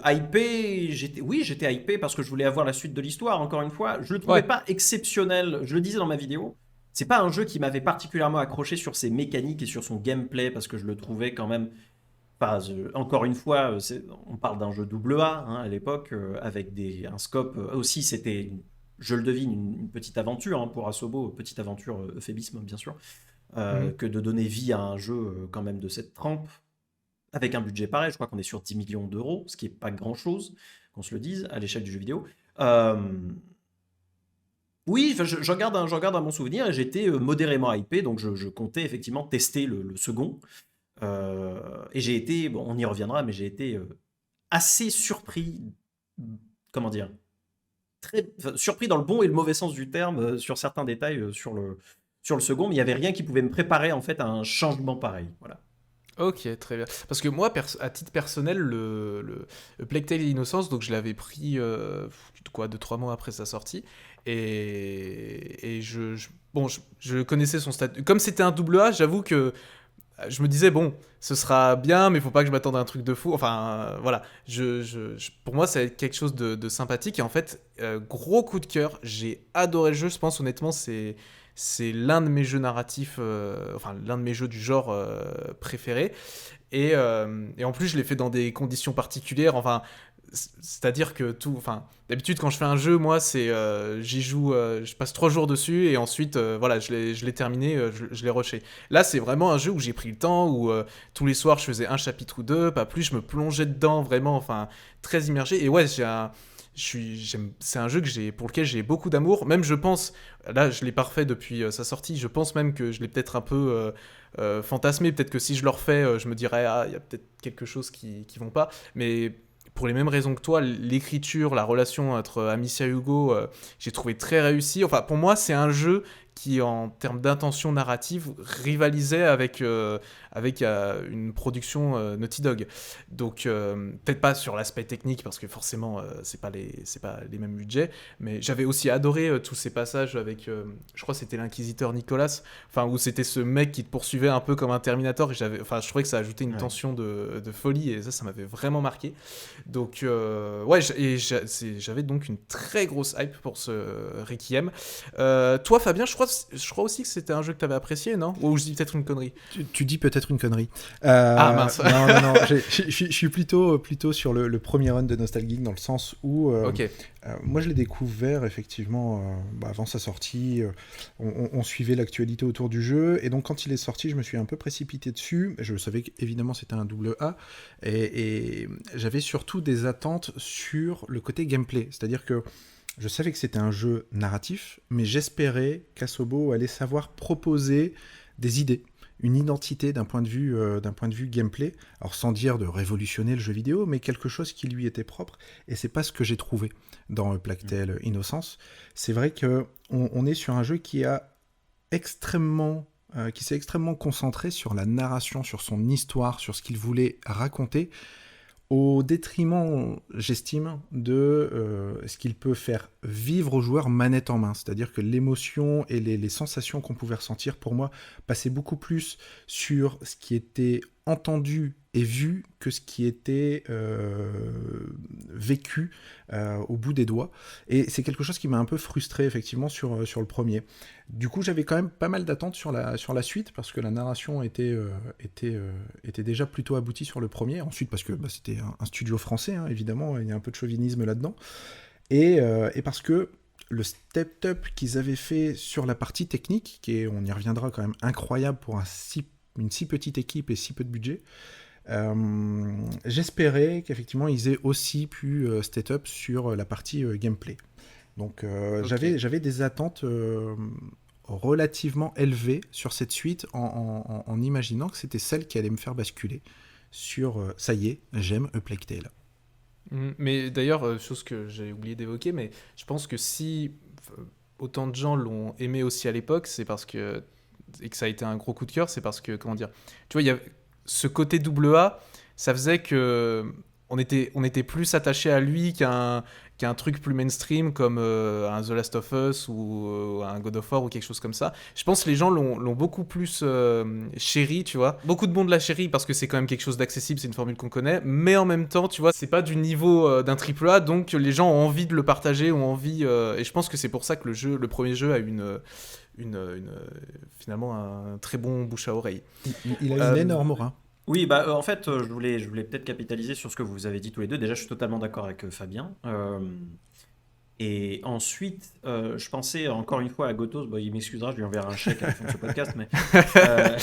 hypé, j'étais hypé parce que je voulais avoir la suite de l'histoire. Encore une fois, je le trouvais Ouais. pas exceptionnel. Je le disais dans ma vidéo, c'est pas un jeu qui m'avait particulièrement accroché sur ses mécaniques et sur son gameplay parce que je le trouvais quand même. Enfin, encore une fois, on parle d'un jeu double A hein, à l'époque avec un scope aussi. C'était, je le devine, une petite aventure hein, pour Asobo, petite aventure euphémisme bien sûr, Mhm. que de donner vie à un jeu quand même de cette trempe. Avec un budget pareil, je crois qu'on est sur 10 millions d'euros, ce qui n'est pas grand-chose, qu'on se le dise, à l'échelle du jeu vidéo. Euh, oui, enfin, j'en garde un bon souvenir et j'étais modérément hypé, donc je comptais effectivement tester le second. Et j'ai été, bon, on y reviendra, mais j'ai été assez surpris, comment dire, surpris dans le bon et le mauvais sens du terme sur certains détails sur le second, mais il n'y avait rien qui pouvait me préparer en fait à un changement pareil. Voilà. Ok, très bien. Parce que moi, à titre personnel, le Plague Tale Innocence, donc je l'avais pris quoi, 2-3 mois après sa sortie. Et bon, je connaissais son statut. Comme c'était un double A, j'avoue que je me disais, bon, ce sera bien, mais faut pas que je m'attende à un truc de fou. Enfin, voilà. Pour moi, c'est quelque chose de sympathique. Et en fait, gros coup de cœur. J'ai adoré le jeu. Je pense, honnêtement, c'est l'un de mes jeux narratifs, enfin, l'un de mes jeux du genre préférés. Et en plus, je l'ai fait dans des conditions particulières. Enfin, c'est-à-dire que tout. Enfin, d'habitude, quand je fais un jeu, moi, j'y joue, je passe 3 jours dessus et ensuite, voilà, je l'ai terminé, je l'ai rushé. Là, c'est vraiment un jeu où j'ai pris le temps, où tous les soirs, je faisais un chapitre ou deux, pas plus, je me plongeais dedans, vraiment, enfin, très immergé. Et ouais, c'est un jeu pour lequel j'ai beaucoup d'amour. Même, je pense, là, je l'ai parfait depuis sa sortie. Je pense même que je l'ai peut-être un peu fantasmé. Peut-être que si je le refais, je me dirais, ah, il y a peut-être quelque chose qui vont pas. Mais pour les mêmes raisons que toi, l'écriture, la relation entre Amicia et Hugo, j'ai trouvé très réussi. Enfin, pour moi, c'est un jeu qui, en termes d'intention narrative, rivalisait avec une production Naughty Dog. Donc, peut-être pas sur l'aspect technique, parce que forcément, c'est pas les mêmes budgets, mais j'avais aussi adoré tous ces passages avec, je crois que c'était l'inquisiteur Nicolas, enfin, où c'était ce mec qui te poursuivait un peu comme un Terminator, et je trouvais que ça ajoutait une tension de folie, et ça m'avait vraiment marqué. Donc, ouais, j'avais donc une très grosse hype pour ce Requiem. Toi, Fabien, je crois aussi que c'était un jeu que tu avais apprécié, non? Ou je dis peut-être une connerie. Tu dis peut-être une connerie. Ah mince. Non, je suis plutôt sur le premier run de Nostalgeek, dans le sens où Ok. moi je l'ai découvert effectivement avant sa sortie. On suivait l'actualité autour du jeu, et donc quand il est sorti, je me suis un peu précipité dessus. Je savais qu'évidemment c'était un double A, et j'avais surtout des attentes sur le côté gameplay. C'est-à-dire que je savais que c'était un jeu narratif, mais j'espérais qu'Asobo allait savoir proposer des idées, une identité d'un point de vue gameplay. Alors sans dire de révolutionner le jeu vidéo, mais quelque chose qui lui était propre. Et c'est pas ce que j'ai trouvé dans Plague Tale Innocence. C'est vrai que on est sur un jeu qui s'est extrêmement concentré sur la narration, sur son histoire, sur ce qu'il voulait raconter, au détriment, j'estime, de ce qu'il peut faire vivre aux joueurs manette en main. C'est-à-dire que l'émotion et les sensations qu'on pouvait ressentir, pour moi, passaient beaucoup plus sur ce qui était entendu et vu que ce qui était vécu au bout des doigts. Et c'est quelque chose qui m'a un peu frustré, effectivement, sur le premier. Du coup, j'avais quand même pas mal d'attentes sur la suite, parce que la narration était déjà plutôt aboutie sur le premier. Ensuite, parce que c'était un studio français, hein, évidemment, il y a un peu de chauvinisme là-dedans. Et parce que le step-up qu'ils avaient fait sur la partie technique, qui est, on y reviendra quand même, incroyable pour une si petite équipe et si peu de budget, j'espérais qu'effectivement ils aient aussi pu step up sur la partie gameplay. Donc Okay. j'avais des attentes relativement élevées sur cette suite, en imaginant que c'était celle qui allait me faire basculer sur ça y est, j'aime A Plague Tale. Mais d'ailleurs, chose que j'ai oublié d'évoquer, mais je pense que si autant de gens l'ont aimé aussi à l'époque, c'est parce que et que ça a été un gros coup de cœur, c'est parce que, comment dire, tu vois, il y a ce côté double A, ça faisait que on était plus attaché à lui qu'un truc plus mainstream comme un The Last of Us ou un God of War ou quelque chose comme ça. Je pense que les gens l'ont beaucoup plus chéri, tu vois. Beaucoup de monde l'a chéri parce que c'est quand même quelque chose d'accessible, c'est une formule qu'on connaît, mais en même temps, tu vois, c'est pas du niveau d'un triple A, donc les gens ont envie de le partager, ont envie, et je pense que c'est pour ça que le premier jeu a finalement un très bon bouche à oreille. Il a une Euh, énorme aura. Oui, bah en fait, je voulais peut-être capitaliser sur ce que vous avez dit tous les deux. Déjà, je suis totalement d'accord avec Fabien. Et ensuite, je pensais encore une fois à Gotos. Bon, il m'excusera, je lui enverrai un chèque à la fin de ce podcast, mais euh,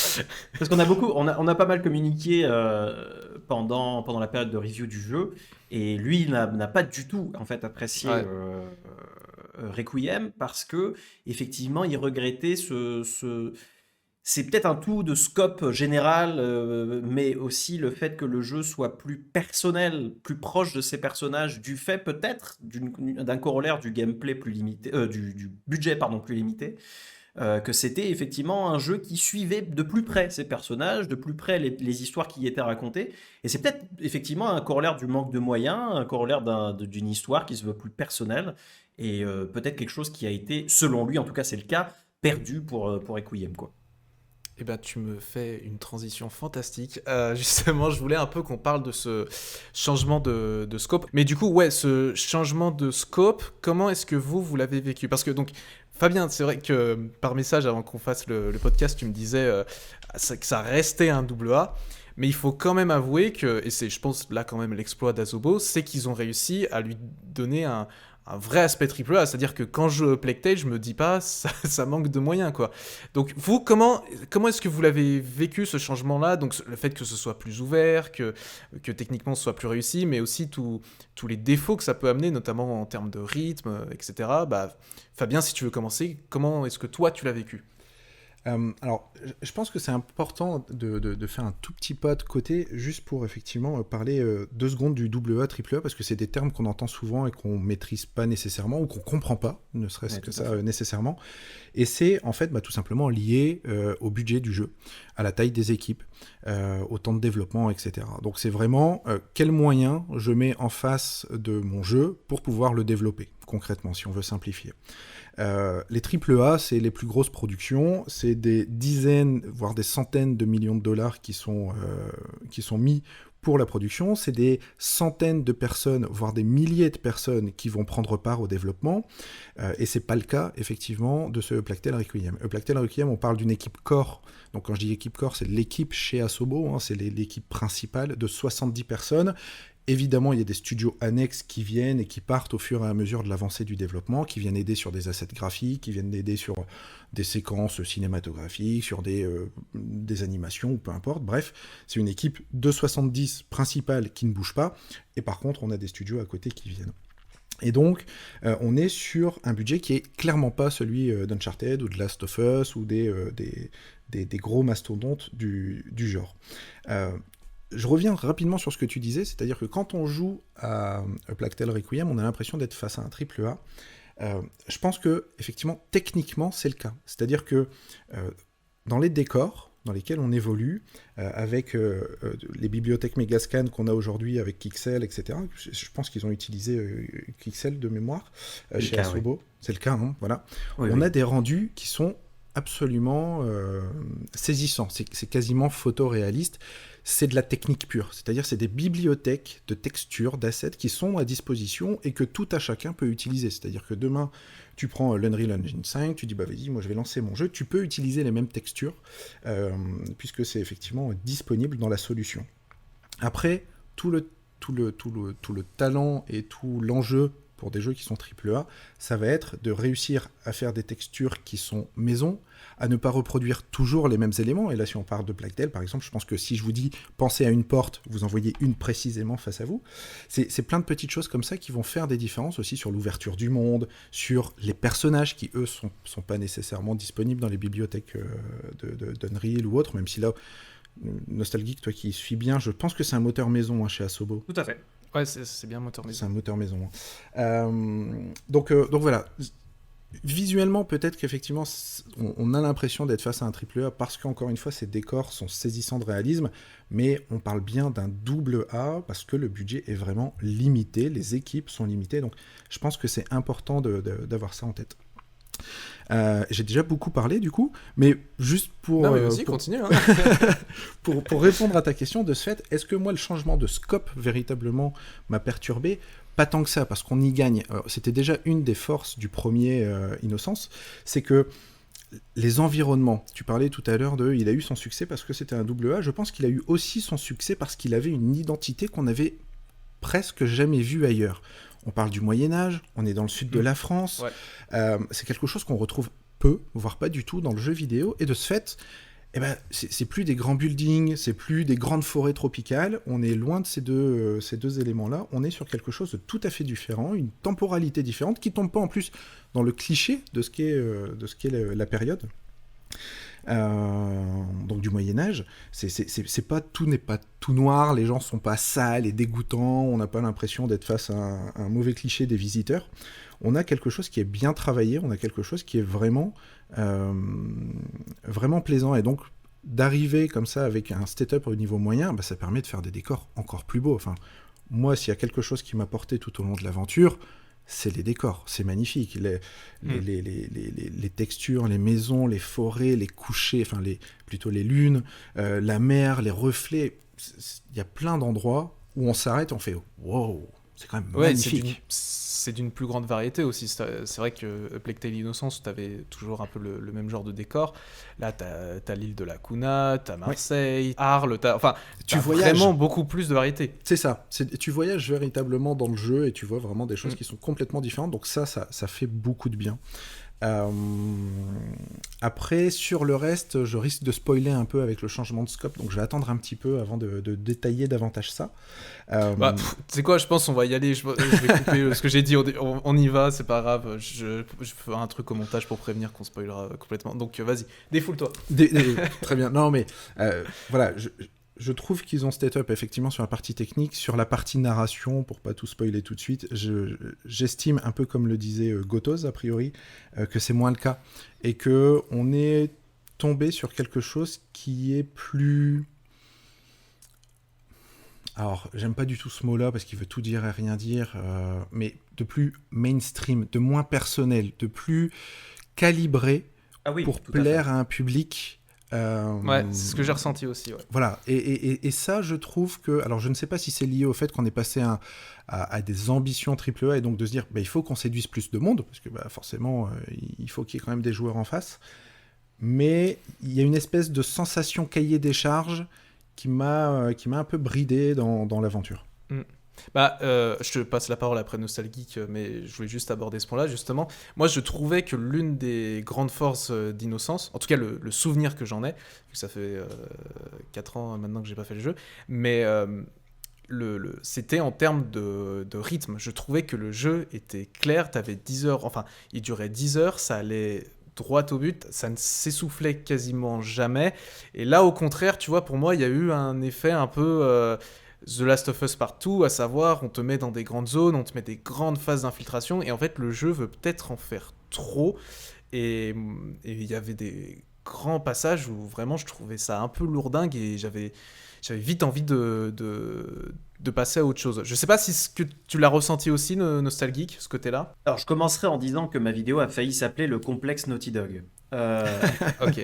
parce on a pas mal communiqué pendant la période de review du jeu, et lui il n'a pas du tout en fait apprécié ouais. Requiem, parce que effectivement il regrettait c'est peut-être un tout de scope général, mais aussi le fait que le jeu soit plus personnel, plus proche de ses personnages, du fait peut-être d'un corollaire du gameplay plus limité, du budget pardon plus limité. que c'était effectivement un jeu qui suivait de plus près ces personnages, de plus près les histoires qui y étaient racontées. Et c'est peut-être effectivement un corollaire du manque de moyens, un corollaire d'une histoire qui se veut plus personnelle, et peut-être quelque chose qui a été, selon lui, en tout cas c'est le cas, perdu pour Requiem, quoi. Eh ben, tu me fais une transition fantastique. Justement, je voulais un peu qu'on parle de ce changement de scope. Mais du coup, ouais, ce changement de scope, comment est-ce que vous l'avez vécu? Parce que donc, Fabien, c'est vrai que par message, avant qu'on fasse le podcast, tu me disais que ça restait un double A. Mais il faut quand même avouer que, et c'est, je pense, là quand même l'exploit d'Asobo, c'est qu'ils ont réussi à lui donner un vrai aspect triple A. C'est-à-dire que quand je Plague Tale, je me dis pas, ça manque de moyens, quoi. Donc vous, comment est-ce que vous l'avez vécu ce changement-là? Donc le fait que ce soit plus ouvert, que techniquement ce soit plus réussi, mais aussi tous les défauts que ça peut amener, notamment en termes de rythme, etc. Bah, Fabien, si tu veux commencer, comment est-ce que toi tu l'as vécu? Alors, je pense que c'est important de faire un tout petit pas de côté, juste pour effectivement parler 2 secondes du double A, triple A, parce que c'est des termes qu'on entend souvent et qu'on maîtrise pas nécessairement, ou qu'on comprend pas, ne serait-ce Ouais, que tout à ça fait. nécessairement. Et c'est en fait tout simplement lié au budget du jeu, à la taille des équipes, au temps de développement, etc. Donc c'est vraiment quels moyens je mets en face de mon jeu pour pouvoir le développer, concrètement, si on veut simplifier. Les AAA, c'est les plus grosses productions, c'est des dizaines, voire des centaines de millions de dollars qui sont mis pour la production, c'est des centaines de personnes, voire des milliers de personnes qui vont prendre part au développement, et c'est pas le cas, effectivement, de ce Plague Tale Requiem. Plague Tale Requiem, on parle d'une équipe core, donc quand je dis équipe core, c'est l'équipe chez Asobo, hein, c'est l'équipe principale de 70 personnes. Évidemment, il y a des studios annexes qui viennent et qui partent au fur et à mesure de l'avancée du développement, qui viennent aider sur des assets graphiques, qui viennent aider sur des séquences cinématographiques, sur des animations, ou peu importe. Bref, c'est une équipe de 70 principale qui ne bouge pas, et par contre, on a des studios à côté qui viennent. Et donc, on est sur un budget qui est clairement pas celui d'Uncharted ou de Last of Us ou des gros mastodontes du genre. Je reviens rapidement sur ce que tu disais, c'est-à-dire que quand on joue à Plague Tale Requiem, on a l'impression d'être face à un triple A. Je pense que, effectivement, techniquement, c'est le cas. C'est-à-dire que dans les décors dans lesquels on évolue, avec les bibliothèques Megascan qu'on a aujourd'hui avec Kixel, etc. Je pense qu'ils ont utilisé Kixel de mémoire chez Asobo. Oui. C'est le cas, hein, voilà. Oui, on a des rendus qui sont absolument saisissants. C'est quasiment photoréaliste. C'est de la technique pure, c'est-à-dire c'est des bibliothèques de textures, d'assets qui sont à disposition et que tout à chacun peut utiliser. C'est-à-dire que demain, tu prends l'Unreal Engine 5, tu dis bah vas-y, moi je vais lancer mon jeu, tu peux utiliser les mêmes textures puisque c'est effectivement disponible dans la solution. Après, tout le talent et tout l'enjeu pour des jeux qui sont AAA, ça va être de réussir à faire des textures qui sont maison, à ne pas reproduire toujours les mêmes éléments. Et là, si on parle de Plague Tale, par exemple, je pense que si je vous dis pensez à une porte, vous en voyez une précisément face à vous. C'est plein de petites choses comme ça qui vont faire des différences aussi sur l'ouverture du monde, sur les personnages qui, eux, sont pas nécessairement disponibles dans les bibliothèques d'Unreal ou autres, même si là, Nostalgique, toi qui suis bien, je pense que c'est un moteur maison hein, chez Asobo. Tout à fait. Ouais, c'est bien moteur maison. C'est un moteur maison. Donc voilà. Visuellement, peut-être qu'effectivement, on a l'impression d'être face à un AAA parce qu'encore une fois, ces décors sont saisissants de réalisme, mais on parle bien d'un double A parce que le budget est vraiment limité, les équipes sont limitées, donc je pense que c'est important d'avoir ça en tête. J'ai déjà beaucoup parlé du coup, mais juste pour... Non mais vas-y, continue. Hein. pour répondre à ta question, de ce fait, est-ce que moi le changement de scope véritablement m'a perturbé ? Pas tant que ça, parce qu'on y gagne. C'était déjà une des forces du premier Innocence, c'est que les environnements, tu parlais tout à l'heure il a eu son succès parce que c'était un double A, je pense qu'il a eu aussi son succès parce qu'il avait une identité qu'on avait presque jamais vue ailleurs. On parle du Moyen-Âge, on est dans le sud de la France, ouais. C'est quelque chose qu'on retrouve peu, voire pas du tout dans le jeu vidéo, et de ce fait, eh ben, c'est plus des grands buildings, c'est plus des grandes forêts tropicales, on est loin de ces deux éléments-là, on est sur quelque chose de tout à fait différent, une temporalité différente, qui tombe pas en plus dans le cliché de ce qu'est la période. donc du Moyen-Âge. C'est pas, tout n'est pas tout noir, les gens sont pas sales et dégoûtants, on n'a pas l'impression d'être face à un mauvais cliché des visiteurs. On a quelque chose qui est bien travaillé, on a quelque chose qui est vraiment, vraiment plaisant. Et donc, d'arriver comme ça avec un setup au niveau moyen, ça permet de faire des décors encore plus beaux. Enfin, moi, s'il y a quelque chose qui m'a porté tout au long de l'aventure, c'est les décors, c'est magnifique. Les textures, les maisons, les forêts, les couchers, enfin plutôt les lunes, la mer, les reflets. Il y a plein d'endroits où on s'arrête, on fait « wow ». C'est quand même magnifique. C'est d'une plus grande variété aussi. C'est vrai que A Plague Tale: Innocence, tu avais toujours un peu le même genre de décor. Là, tu as l'île de la Cuna, tu as Marseille, Arles, tu voyages vraiment beaucoup plus de variété. C'est ça. Tu voyages véritablement dans le jeu et tu vois vraiment des choses qui sont complètement différentes. Donc ça fait beaucoup de bien. Après, sur le reste, je risque de spoiler un peu avec le changement de scope, donc je vais attendre un petit peu avant de détailler davantage ça. Tu sais quoi, je pense qu'on va y aller, je vais couper ce que j'ai dit, on y va, c'est pas grave, je ferai un truc au montage pour prévenir qu'on spoilera complètement, donc vas-y, défoule-toi. Très bien, non mais voilà, je trouve qu'ils ont step up effectivement sur la partie technique, sur la partie narration, pour pas tout spoiler tout de suite, j'estime un peu comme le disait Gotoz a priori, que c'est moins le cas, et que on est tombé sur quelque chose qui est plus... Alors, j'aime pas du tout ce mot-là parce qu'il veut tout dire et rien dire, mais de plus mainstream, de moins personnel, de plus calibré pour plaire à un public... Ouais, c'est ce que j'ai ressenti aussi. Ouais. Voilà, et ça, je trouve que... Alors, je ne sais pas si c'est lié au fait qu'on est passé à des ambitions AAA et donc de se dire, il faut qu'on séduise plus de monde, parce que forcément, il faut qu'il y ait quand même des joueurs en face. Mais il y a une espèce de sensation cahier des charges qui m'a un peu bridé dans l'aventure. Je te passe la parole après Nostalgeek, mais je voulais juste aborder ce point-là, justement. Moi, je trouvais que l'une des grandes forces d'Innocence, en tout cas le souvenir que j'en ai, ça fait 4 ans maintenant que j'ai pas fait le jeu, mais c'était en termes de rythme. Je trouvais que le jeu était clair, t'avais 10 heures, enfin, il durait 10 heures, ça allait droit au but, ça ne s'essoufflait quasiment jamais, et là, au contraire, tu vois, pour moi, il y a eu un effet un peu... The Last of Us partout, à savoir, on te met dans des grandes zones, on te met des grandes phases d'infiltration, et en fait, le jeu veut peut-être en faire trop, et il y avait des grands passages où vraiment je trouvais ça un peu lourdingue, et j'avais vite envie de passer à autre chose. Je sais pas si ce que tu l'as ressenti aussi, Nostalgeek, ce côté-là. Alors, je commencerai en disant que ma vidéo a failli s'appeler le complexe Naughty Dog. Ok.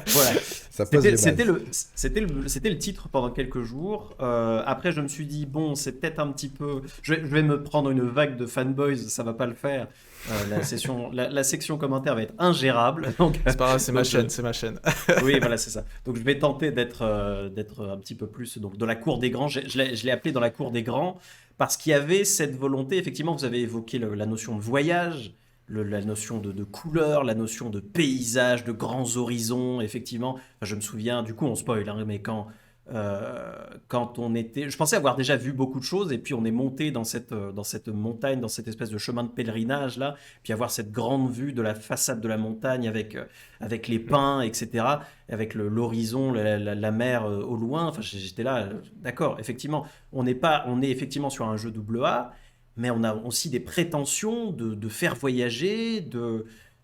Voilà. C'était le titre pendant quelques jours. Après, je me suis dit, bon, c'est peut-être un petit peu... Je vais me prendre une vague de fanboys, ça va pas le faire. La section commentaire va être ingérable. Donc, c'est pas grave, c'est ma chaîne. Oui, voilà, c'est ça. Donc, je vais tenter d'être un petit peu plus donc, de la cour des grands. Je l'ai appelé dans la cour des grands parce qu'il y avait cette volonté. Effectivement, vous avez évoqué la notion de voyage, la notion de couleur, la notion de paysage, de grands horizons, effectivement. Enfin, je me souviens, du coup, on spoil, hein, mais quand on était... Je pensais avoir déjà vu beaucoup de choses, et puis on est monté dans cette montagne, dans cette espèce de chemin de pèlerinage, là, puis avoir cette grande vue de la façade de la montagne avec les pins, etc., avec l'horizon, la mer au loin. Enfin, j'étais là, d'accord, effectivement, on est effectivement sur un jeu AA, mais on a aussi des prétentions de faire voyager,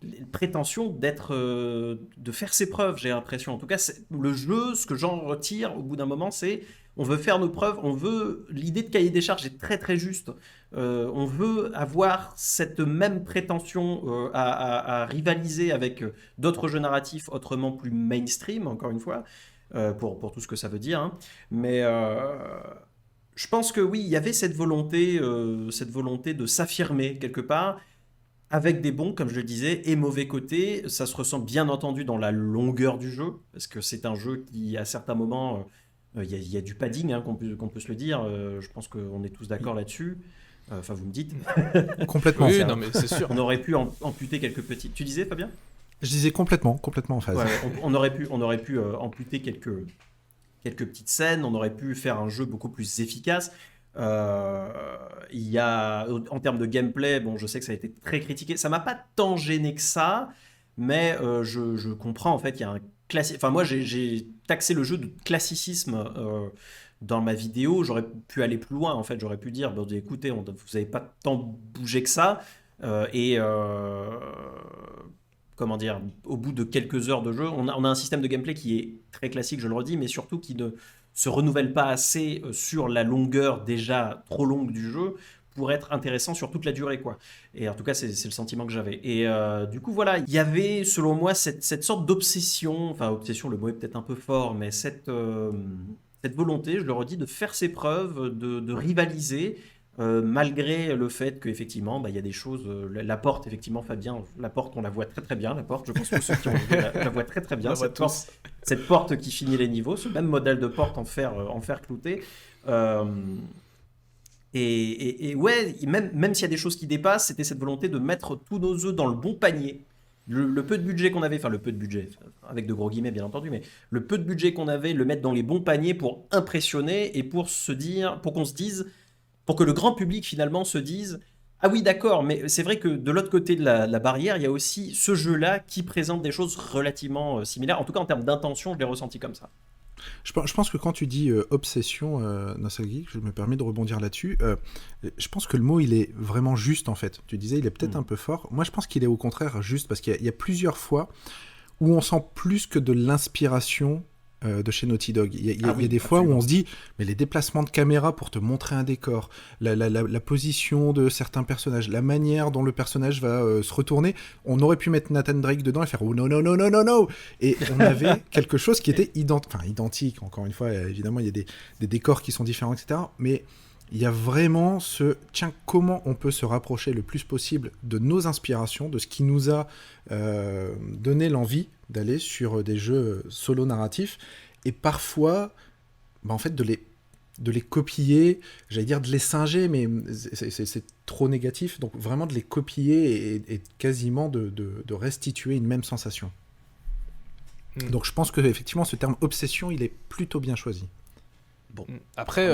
les prétentions de faire ses preuves, j'ai l'impression. En tout cas, le jeu, ce que j'en retire au bout d'un moment, c'est on veut faire nos preuves, l'idée de cahier des charges est très très juste. On veut avoir cette même prétention à rivaliser avec d'autres jeux narratifs autrement plus mainstream, encore une fois, pour tout ce que ça veut dire. Hein. Mais je pense que oui, il y avait cette volonté de s'affirmer quelque part, avec des bons, comme je le disais, et mauvais côtés. Ça se ressent bien entendu dans la longueur du jeu, parce que c'est un jeu qui, à certains moments, il y a du padding, hein, qu'on peut se le dire. Je pense qu'on est tous d'accord là-dessus. Enfin, vous me dites. Complètement. Oui, non, mais c'est sûr. On aurait pu amputer quelques petits... Tu disais, Fabien ? Je disais complètement en phase. Ouais, on aurait pu amputer quelques petites scènes, on aurait pu faire un jeu beaucoup plus efficace. Il y a, en termes de gameplay, bon, je sais que ça a été très critiqué. Ça m'a pas tant gêné que ça, mais je comprends en fait, il y a un Enfin, moi, j'ai taxé le jeu de classicisme dans ma vidéo. J'aurais pu aller plus loin, en fait. J'aurais pu dire, bon, écoutez, vous n'avez pas tant bougé que ça. Et comment dire, au bout de quelques heures de jeu, on a un système de gameplay qui est très classique, je le redis, mais surtout qui ne se renouvelle pas assez sur la longueur déjà trop longue du jeu pour être intéressant sur toute la durée, quoi. Et en tout cas, c'est le sentiment que j'avais. Et du coup, voilà, il y avait, selon moi, cette sorte d'obsession, enfin, obsession, le mot est peut-être un peu fort, mais cette volonté, je le redis, de faire ses preuves, de rivaliser, malgré le fait qu'effectivement, il y a des choses. La porte, effectivement, Fabien, la porte, on la voit très très bien. La porte, je pense que ceux qui ont joué la voient très très bien. Cette porte qui finit les niveaux, ce même modèle de porte en fer clouté. Et ouais, même s'il y a des choses qui dépassent, c'était cette volonté de mettre tous nos œufs dans le bon panier. Le peu de budget qu'on avait, enfin le peu de budget, avec de gros guillemets bien entendu, mais le peu de budget qu'on avait, le mettre dans les bons paniers pour impressionner et pour qu'on se dise, pour que le grand public finalement se dise, ah oui d'accord, mais c'est vrai que de l'autre côté de la barrière, il y a aussi ce jeu-là qui présente des choses relativement similaires. En tout cas en termes d'intention, je l'ai ressenti comme ça. Je pense que quand tu dis obsession, Nostalgique, je me permets de rebondir là-dessus. Je pense que le mot, il est vraiment juste, en fait. Tu disais, il est peut-être un peu fort. Moi, je pense qu'il est au contraire juste, parce qu'il y a plusieurs fois où on sent plus que de l'inspiration de chez Naughty Dog. Il y a des fois où on se dit, mais les déplacements de caméra pour te montrer un décor, la position de certains personnages, la manière dont le personnage va se retourner, on aurait pu mettre Nathan Drake dedans et faire oh non non non non non non, et on avait quelque chose qui était identique. Encore une fois, évidemment, il y a des décors qui sont différents, etc. Mais il y a vraiment comment on peut se rapprocher le plus possible de nos inspirations, de ce qui nous a donné l'envie d'aller sur des jeux solo narratifs, et parfois, en fait, de les copier, j'allais dire de les singer, mais c'est trop négatif, donc vraiment de les copier et quasiment de restituer une même sensation. Donc je pense que effectivement, ce terme obsession, il est plutôt bien choisi. Bon. Après,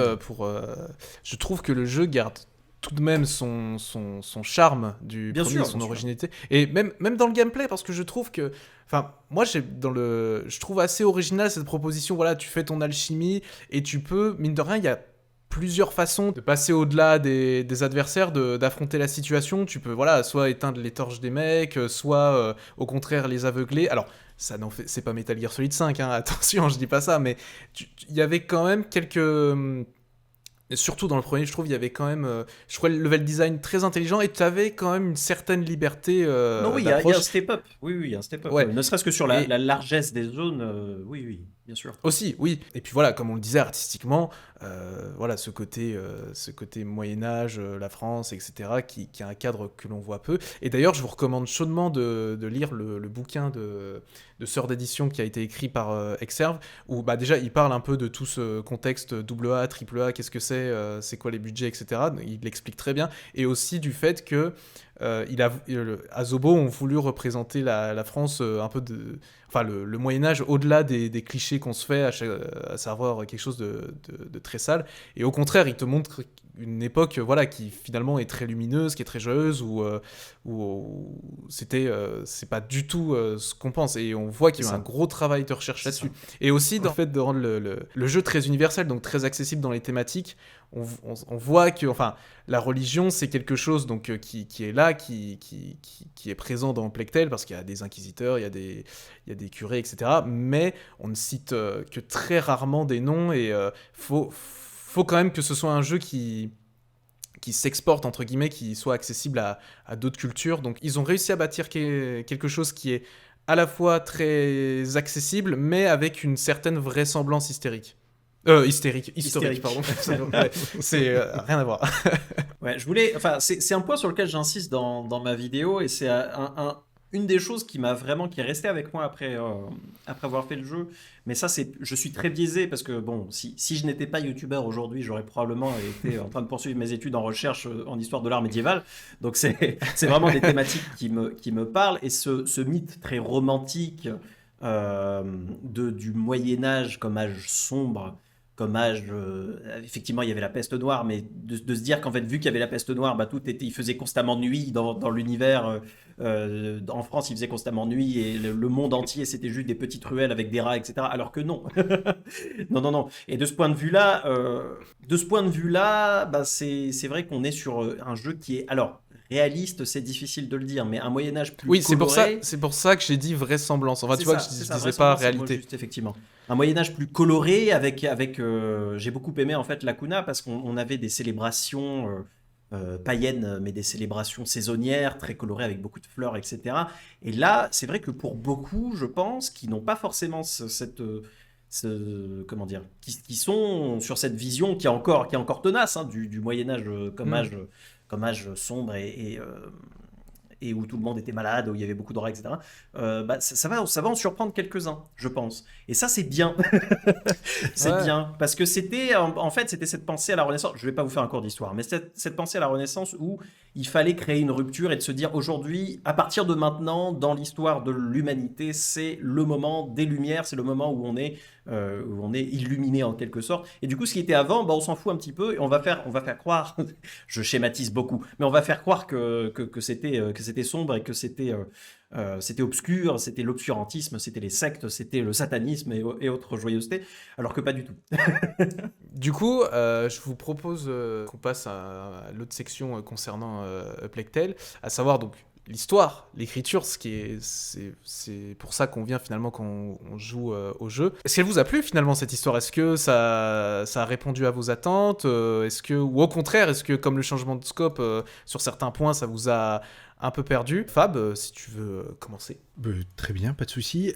je trouve que le jeu garde tout de même son charme du premier, son originalité. Et même dans le gameplay, parce que je trouve que... Enfin, moi, je trouve assez original cette proposition. Voilà, tu fais ton alchimie et tu peux, mine de rien, il y a plusieurs façons de passer au-delà des adversaires, d'affronter la situation. Tu peux, voilà, soit éteindre les torches des mecs, soit au contraire les aveugler. Alors, c'est pas Metal Gear Solid 5, hein, attention, je dis pas ça, mais il y avait quand même quelques... Surtout dans le premier, je trouve, il y avait quand même, je crois, le level design très intelligent, et tu avais quand même une certaine liberté non, oui, il y a un step-up. Oui, il y a un step-up. Ouais. Ne serait-ce que sur la largesse des zones, oui, bien sûr. Aussi, oui. Et puis voilà, comme on le disait, artistiquement, voilà, ce côté Moyen-Âge, la France, etc., qui a un cadre que l'on voit peu. Et d'ailleurs, je vous recommande chaudement de lire le bouquin de Sœur d'édition qui a été écrit par Exerve, où déjà il parle un peu de tout ce contexte AA, AAA, qu'est-ce que c'est quoi les budgets, etc. Il l'explique très bien. Et aussi du fait que Asobo ont voulu représenter la France un peu le Moyen-Âge au-delà des clichés qu'on se fait, à savoir quelque chose de très sale. Et au contraire, il te montre une époque qui finalement est très lumineuse, qui est très joyeuse, où c'est pas du tout ce qu'on pense. Et on voit qu'il y a un gros travail de recherche là-dessus. Et aussi dans le fait de rendre le jeu très universel, donc très accessible dans les thématiques. On voit que la religion, c'est quelque chose donc, qui est là, qui est présent dans Plague Tale, parce qu'il y a des inquisiteurs, il y a des curés, etc. Mais on ne cite que très rarement des noms, et faut quand même que ce soit un jeu qui s'exporte, entre guillemets, qui soit accessible à d'autres cultures. Donc ils ont réussi à bâtir quelque chose qui est à la fois très accessible, mais avec une certaine vraisemblance historique, pardon. Ouais, c'est rien à voir. Ouais, c'est un point sur lequel j'insiste dans ma vidéo, et c'est une des choses qui est restée avec moi après avoir fait le jeu. Mais ça, je suis très biaisé, parce que bon, si je n'étais pas youtubeur aujourd'hui, j'aurais probablement été en train de poursuivre mes études en recherche en histoire de l'art médiéval. Donc c'est vraiment des thématiques qui me parlent, et ce mythe très romantique du Moyen-Âge comme âge sombre, comme âge. Effectivement, il y avait la peste noire, mais de se dire qu'en fait, vu qu'il y avait la peste noire, bah, il faisait constamment nuit dans l'univers. En France, il faisait constamment nuit et le monde entier, c'était juste des petites ruelles avec des rats, etc. Alors que non. Non, non, non. Et de ce point de vue-là, bah, c'est vrai qu'on est sur un jeu qui est. Alors, réaliste, c'est difficile de le dire, mais un Moyen-Âge plus Oui, coloré. c'est pour ça que j'ai dit vraisemblance. Enfin, tu vois, je disais pas vraisemblance, c'est le mot réalité. juste, effectivement. Un Moyen-Âge plus coloré, j'ai beaucoup aimé en fait la Kuna parce qu'on avait des célébrations païennes, mais des célébrations saisonnières, très colorées avec beaucoup de fleurs, etc. Et là, c'est vrai que pour beaucoup, je pense, qui n'ont pas forcément comment dire, qui sont sur cette vision qui est encore tenace du Moyen-Âge comme âge sombre et où tout le monde était malade, où il y avait beaucoup de rats, etc. Bah, ça va en surprendre quelques-uns, je pense. Et ça, c'est bien. C'est Ouais. bien. Parce que en fait, c'était cette pensée à la Renaissance. Je ne vais pas vous faire un cours d'histoire, mais cette pensée à la Renaissance où il fallait créer une rupture et de se dire aujourd'hui, à partir de maintenant, dans l'histoire de l'humanité, c'est le moment des Lumières, c'est le moment où on est illuminé en quelque sorte. Et du coup, ce qui était avant, bah, on s'en fout un petit peu et on va faire croire, je schématise beaucoup, mais on va faire croire que c'était sombre et que c'était obscur, c'était l'obscurantisme, c'était les sectes, c'était le satanisme et autres joyeusetés, alors que pas du tout. Du coup, je vous propose qu'on passe à l'autre section concernant Plague Tale, à savoir donc l'histoire, l'écriture, c'est pour ça qu'on vient finalement quand on joue au jeu. Est-ce qu'elle vous a plu finalement cette histoire? Est-ce que ça a répondu à vos attentes? Ou au contraire, est-ce que comme le changement de scope sur certains points, ça vous a un peu perdu? Fab, si tu veux commencer. Très bien, pas de souci.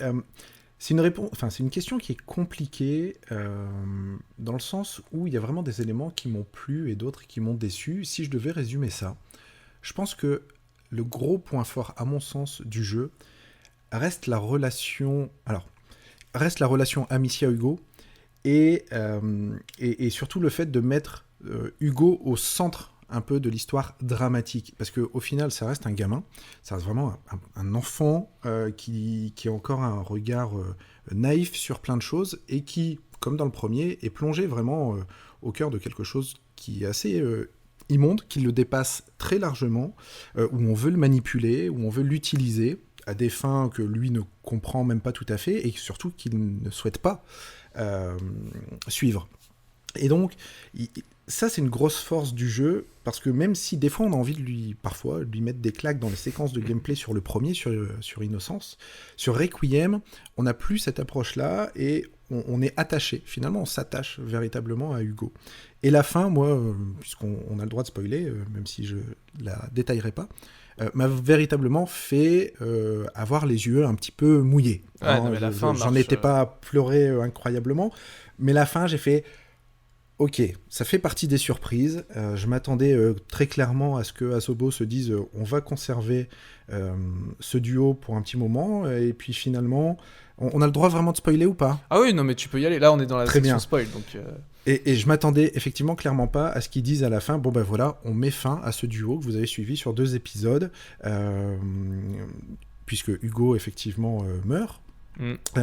C'est une question qui est compliquée dans le sens où il y a vraiment des éléments qui m'ont plu et d'autres qui m'ont déçu. Si je devais résumer ça, je pense que le gros point fort, à mon sens, du jeu reste la relation Amicia-Hugo et surtout le fait de mettre Hugo au centre un peu de l'histoire dramatique, parce qu'au final ça reste un gamin, ça reste vraiment un enfant qui a encore un regard naïf sur plein de choses et qui, comme dans le premier, est plongé vraiment au cœur de quelque chose qui est assez immonde, qui le dépasse très largement, où on veut le manipuler, où on veut l'utiliser à des fins que lui ne comprend même pas tout à fait et surtout qu'il ne souhaite pas suivre. Et donc, ça c'est une grosse force du jeu, parce que même si des fois on a envie de parfois lui mettre des claques dans les séquences de gameplay sur le premier, sur Innocence, sur Requiem, on n'a plus cette approche-là et on est attaché. Finalement, on s'attache véritablement à Hugo. Et la fin, moi, puisqu'on a le droit de spoiler, même si je la détaillerai pas, m'a véritablement fait avoir les yeux un petit peu mouillés. Ouais, non, mais la fin J'en marche, étais pas pleuré incroyablement, mais la fin, j'ai fait... Ok, ça fait partie des surprises. Je m'attendais très clairement à ce que Asobo se dise on va conserver ce duo pour un petit moment, et puis finalement, on a le droit vraiment de spoiler ou pas? Ah oui, non mais tu peux y aller, là on est dans la Très section bien. spoil, donc... Et je m'attendais effectivement clairement pas à ce qu'ils disent à la fin, bon ben voilà, on met fin à ce duo que vous avez suivi sur 2 épisodes, puisque Hugo effectivement meurt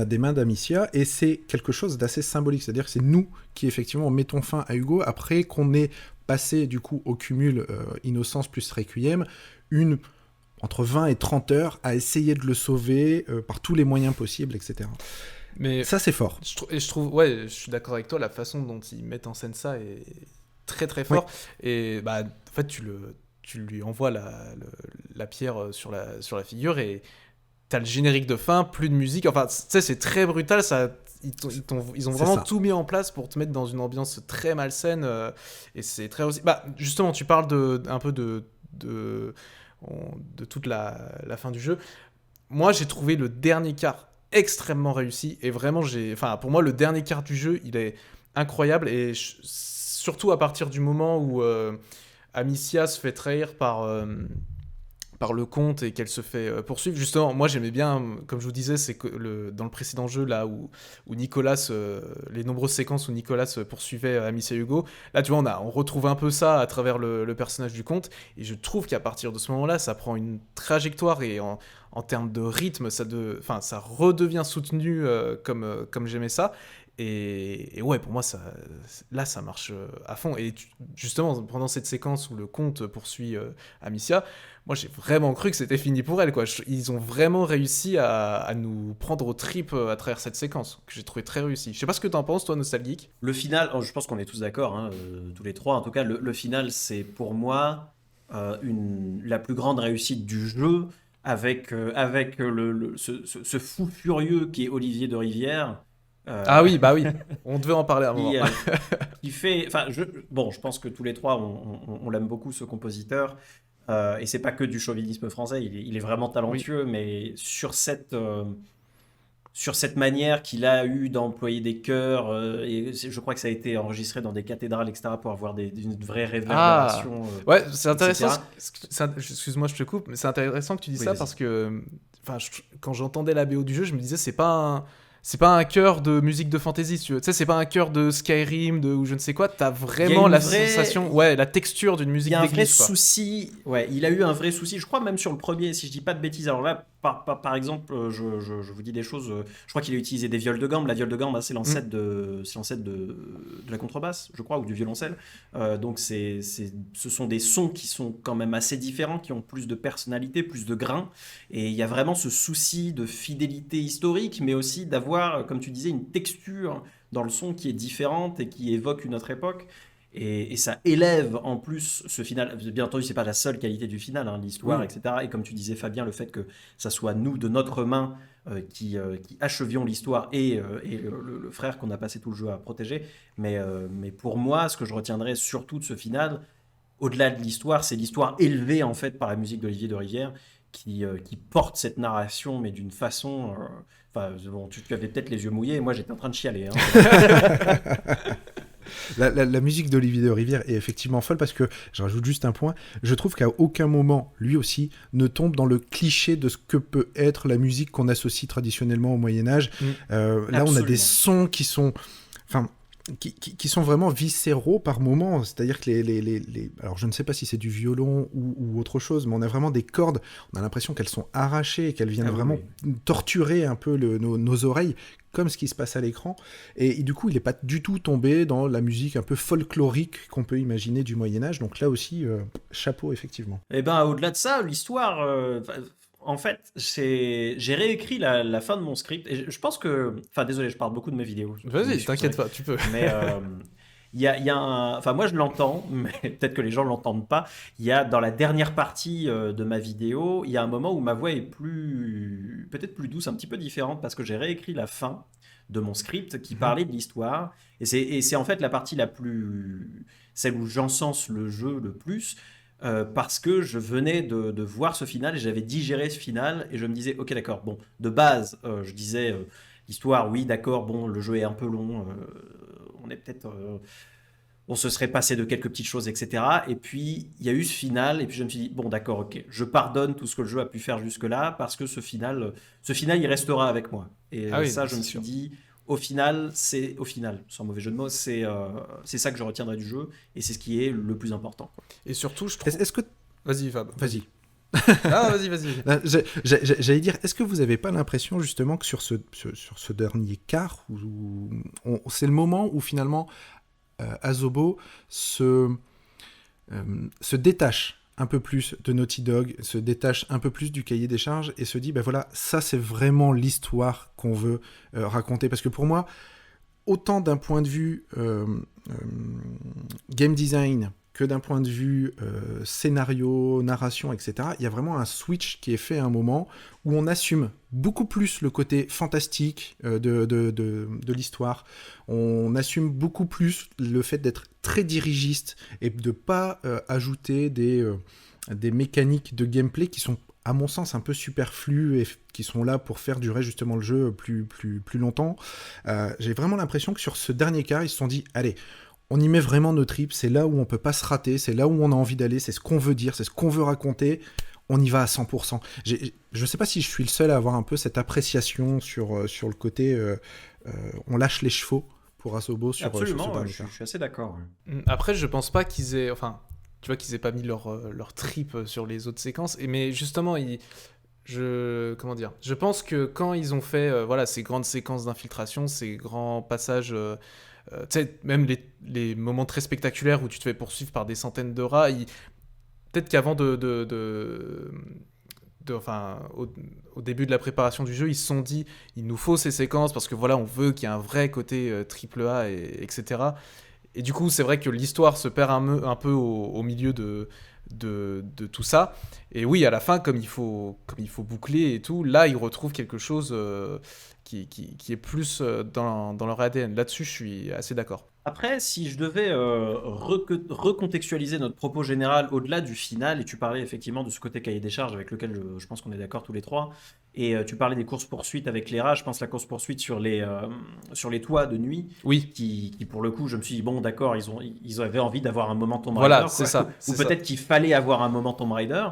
des mains d'Amicia, et c'est quelque chose d'assez symbolique, c'est-à-dire que c'est nous qui effectivement mettons fin à Hugo après qu'on ait passé du coup au cumul Innocence plus Requiem entre 20 et 30 heures à essayer de le sauver par tous les moyens possibles, etc. Mais ça c'est fort. Je trouve, ouais, je suis d'accord avec toi, la façon dont ils mettent en scène ça est très très fort. Oui. Et bah, en fait, tu lui envoies la pierre sur la figure et t'as le générique de fin, plus de musique. Enfin, tu sais, c'est très brutal. Ils ont vraiment tout mis en place pour te mettre dans une ambiance très malsaine. Et c'est très aussi. Bah, justement, tu parles un peu de toute la fin du jeu. Moi, j'ai trouvé le dernier quart extrêmement réussi, et vraiment pour moi le dernier quart du jeu il est incroyable, et surtout à partir du moment où Amicia se fait trahir par le comte et qu'elle se fait poursuivre. Justement, moi j'aimais bien, comme je vous disais, c'est que dans le précédent jeu là où Nicolas, les nombreuses séquences où Nicolas poursuivait Amicia Hugo, là tu vois on retrouve un peu ça à travers le personnage du comte, et je trouve qu'à partir de ce moment là ça prend une trajectoire, et en termes de rythme ça redevient soutenu comme j'aimais ça. Et ouais, pour moi, là, ça marche à fond. Et justement, pendant cette séquence où le comte poursuit Amicia, moi, j'ai vraiment cru que c'était fini pour elle, quoi. Ils ont vraiment réussi à nous prendre aux tripes à travers cette séquence, que j'ai trouvé très réussie. Je sais pas ce que t'en penses, toi, Nostalgeek. Le final, je pense qu'on est tous d'accord, hein, tous les trois. En tout cas, le final, c'est pour moi la plus grande réussite du jeu avec ce fou furieux qui est Olivier de Rivière. Ah oui, bah oui, on devait en parler à un moment. qui, euh, qui fait. Enfin, bon, je pense que tous les trois, on l'aime beaucoup, ce compositeur. Et c'est pas que du chauvinisme français, il est vraiment Oui. talentueux, mais sur cette manière qu'il a eu d'employer des chœurs, et je crois que ça a été enregistré dans des cathédrales, etc., pour avoir une vraie Ah, réverbération, ouais, c'est intéressant. etc. Excuse-moi, je te coupe, mais c'est intéressant que tu dis Oui, ça vas-y. parce que, enfin, quand j'entendais la BO du jeu, je me disais c'est pas un cœur de musique de fantasy, si tu veux. Tu sais, c'est pas un cœur de Skyrim, ou je ne sais quoi. T'as Il y a vraiment une la vraie, sensation, ouais, la texture d'une Il y musique a un vrai d'église, quoi. souci, ouais, il a eu un vrai souci, je crois même sur le premier, si je dis pas de bêtises. Alors là, par exemple, je vous dis des choses, je crois qu'il a utilisé des viols de gamme. La viole de gamme, bah, Mm. c'est l'ancêtre de la contrebasse, je crois, ou du violoncelle. Donc ce sont des sons qui sont quand même assez différents, qui ont plus de personnalité, plus de grain. Et il y a vraiment ce souci de fidélité historique, mais aussi d'avoir, comme tu disais, une texture dans le son qui est différente et qui évoque une autre époque. Et ça élève en plus ce final. Bien entendu, c'est pas la seule qualité du final, hein, l'histoire, Oui. etc. Et comme tu disais, Fabien, le fait que ça soit nous, de notre main, qui achevions l'histoire et le frère qu'on a passé tout le jeu à protéger. Mais pour moi, ce que je retiendrai surtout de ce final, au-delà de l'histoire, c'est l'histoire élevée en fait par la musique d'Olivier de Rivière qui porte cette narration, mais d'une façon. Enfin, bon, tu avais peut-être les yeux mouillés, et moi j'étais en train de chialer, hein. La musique d'Olivier de Rivière est effectivement folle parce que, je rajoute juste un point, je trouve qu'à aucun moment, lui aussi, ne tombe dans le cliché de ce que peut être la musique qu'on associe traditionnellement au Moyen-Âge. Mm. Là, on a des Absolument. sons qui sont... Enfin, qui sont vraiment viscéraux par moments, c'est-à-dire que alors je ne sais pas si c'est du violon ou autre chose, mais on a vraiment des cordes, on a l'impression qu'elles sont arrachées et qu'elles viennent Ah oui, vraiment oui. torturer un peu nos oreilles, comme ce qui se passe à l'écran, et du coup il n'est pas du tout tombé dans la musique un peu folklorique qu'on peut imaginer du Moyen-Âge, donc là aussi, chapeau effectivement. Eh ben, au-delà de ça, l'histoire, en fait, j'ai réécrit la fin de mon script. Et je pense que, enfin, désolé, je parle beaucoup de mes vidéos. Je Vas-y, m'excuserai. t'inquiète pas, tu peux. Mais il y a enfin, moi je l'entends, mais peut-être que les gens l'entendent pas. Il y a dans la dernière partie de ma vidéo, il y a un moment où ma voix est peut-être plus douce, un petit peu différente, parce que j'ai réécrit la fin de mon script qui Mhm. parlait de l'histoire. Et c'est en fait la partie celle où j'encense le jeu le plus. Parce que je venais de voir ce final et j'avais digéré ce final et je me disais, ok, d'accord, bon, de base, je disais, l'histoire, oui, d'accord, bon, le jeu est un peu long, on est peut-être, on se serait passé de quelques petites choses, etc. Et puis, il y a eu ce final, et puis je me suis dit, bon, d'accord, ok, je pardonne tout ce que le jeu a pu faire jusque-là, parce que ce final, il restera avec moi. Ah Et oui, ça, non, je c'est me suis sûr. dit, au final, sans mauvais jeu de mots, c'est ça que je retiendrai du jeu, et c'est ce qui est le plus important, quoi. Et surtout, je trouve. Est-ce que... Vas-y, Fab, vas-y. Vas-y. Ah, vas-y, vas-y. J'allais dire, est-ce que vous n'avez pas l'impression justement que sur ce dernier quart, c'est le moment où finalement Asobo se détache un peu plus de Naughty Dog, se détache un peu plus du cahier des charges et se dit, ben voilà, ça c'est vraiment l'histoire qu'on veut raconter. Parce que pour moi, autant d'un point de vue game design que d'un point de vue scénario, narration, etc., il y a vraiment un switch qui est fait à un moment où on assume beaucoup plus le côté fantastique de l'histoire. On assume beaucoup plus le fait d'être très dirigiste et de ne pas ajouter des mécaniques de gameplay qui sont, à mon sens, un peu superflues et qui sont là pour faire durer justement le jeu plus longtemps. J'ai vraiment l'impression que sur ce dernier quart, ils se sont dit, allez, on y met vraiment nos tripes, c'est là où on peut pas se rater, c'est là où on a envie d'aller, c'est ce qu'on veut dire, c'est ce qu'on veut raconter, on y va à 100%. Je sais pas si je suis le seul à avoir un peu cette appréciation sur le côté on lâche les chevaux pour Asobo sur ce Absolument, dernier je quart. suis assez d'accord. Après, je pense pas qu'ils aient. Enfin, tu vois, qu'ils aient pas mis leur trip sur les autres séquences. Mais justement, comment dire, je pense que quand ils ont fait voilà, ces grandes séquences d'infiltration, ces grands passages, tu sais, même les moments très spectaculaires où tu te fais poursuivre par des centaines de rats, peut-être qu'avant enfin, au début de la préparation du jeu, ils se sont dit, il nous faut ces séquences parce que voilà, on veut qu'il y ait un vrai côté triple A, etc. Et du coup, c'est vrai que l'histoire se perd un peu au milieu de tout ça. Et oui, à la fin, comme il faut boucler et tout, là, ils retrouvent quelque chose qui est plus dans leur ADN. Là-dessus, je suis assez d'accord. Après, si je devais recontextualiser notre propos général au-delà du final, et tu parlais effectivement de ce côté cahier des charges avec lequel je pense qu'on est d'accord tous les trois, et tu parlais des courses-poursuites avec les rats, je pense la course-poursuite sur les toits de nuit, Oui, qui pour le coup, je me suis dit, bon d'accord, ils avaient envie d'avoir un moment Tomb Raider, voilà, c'est quoi. ça. Ou C'est ça. peut-être qu'il fallait avoir un moment Tomb Raider,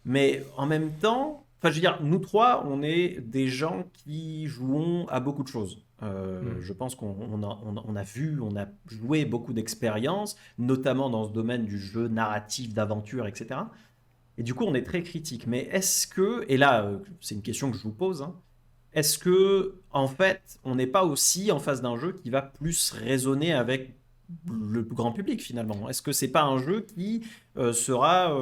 mais en même temps, enfin je veux dire, nous trois, on est des gens qui jouons à beaucoup de choses. Mm. Je pense qu'on a vu, on a joué beaucoup d'expériences, notamment dans ce domaine du jeu narratif, d'aventure, etc. Et du coup, on est très critique. Mais est-ce que, et là, c'est une question que je vous pose, hein, est-ce que, en fait, on n'est pas aussi en face d'un jeu qui va plus résonner avec le grand public finalement? Est-ce que c'est pas un jeu qui sera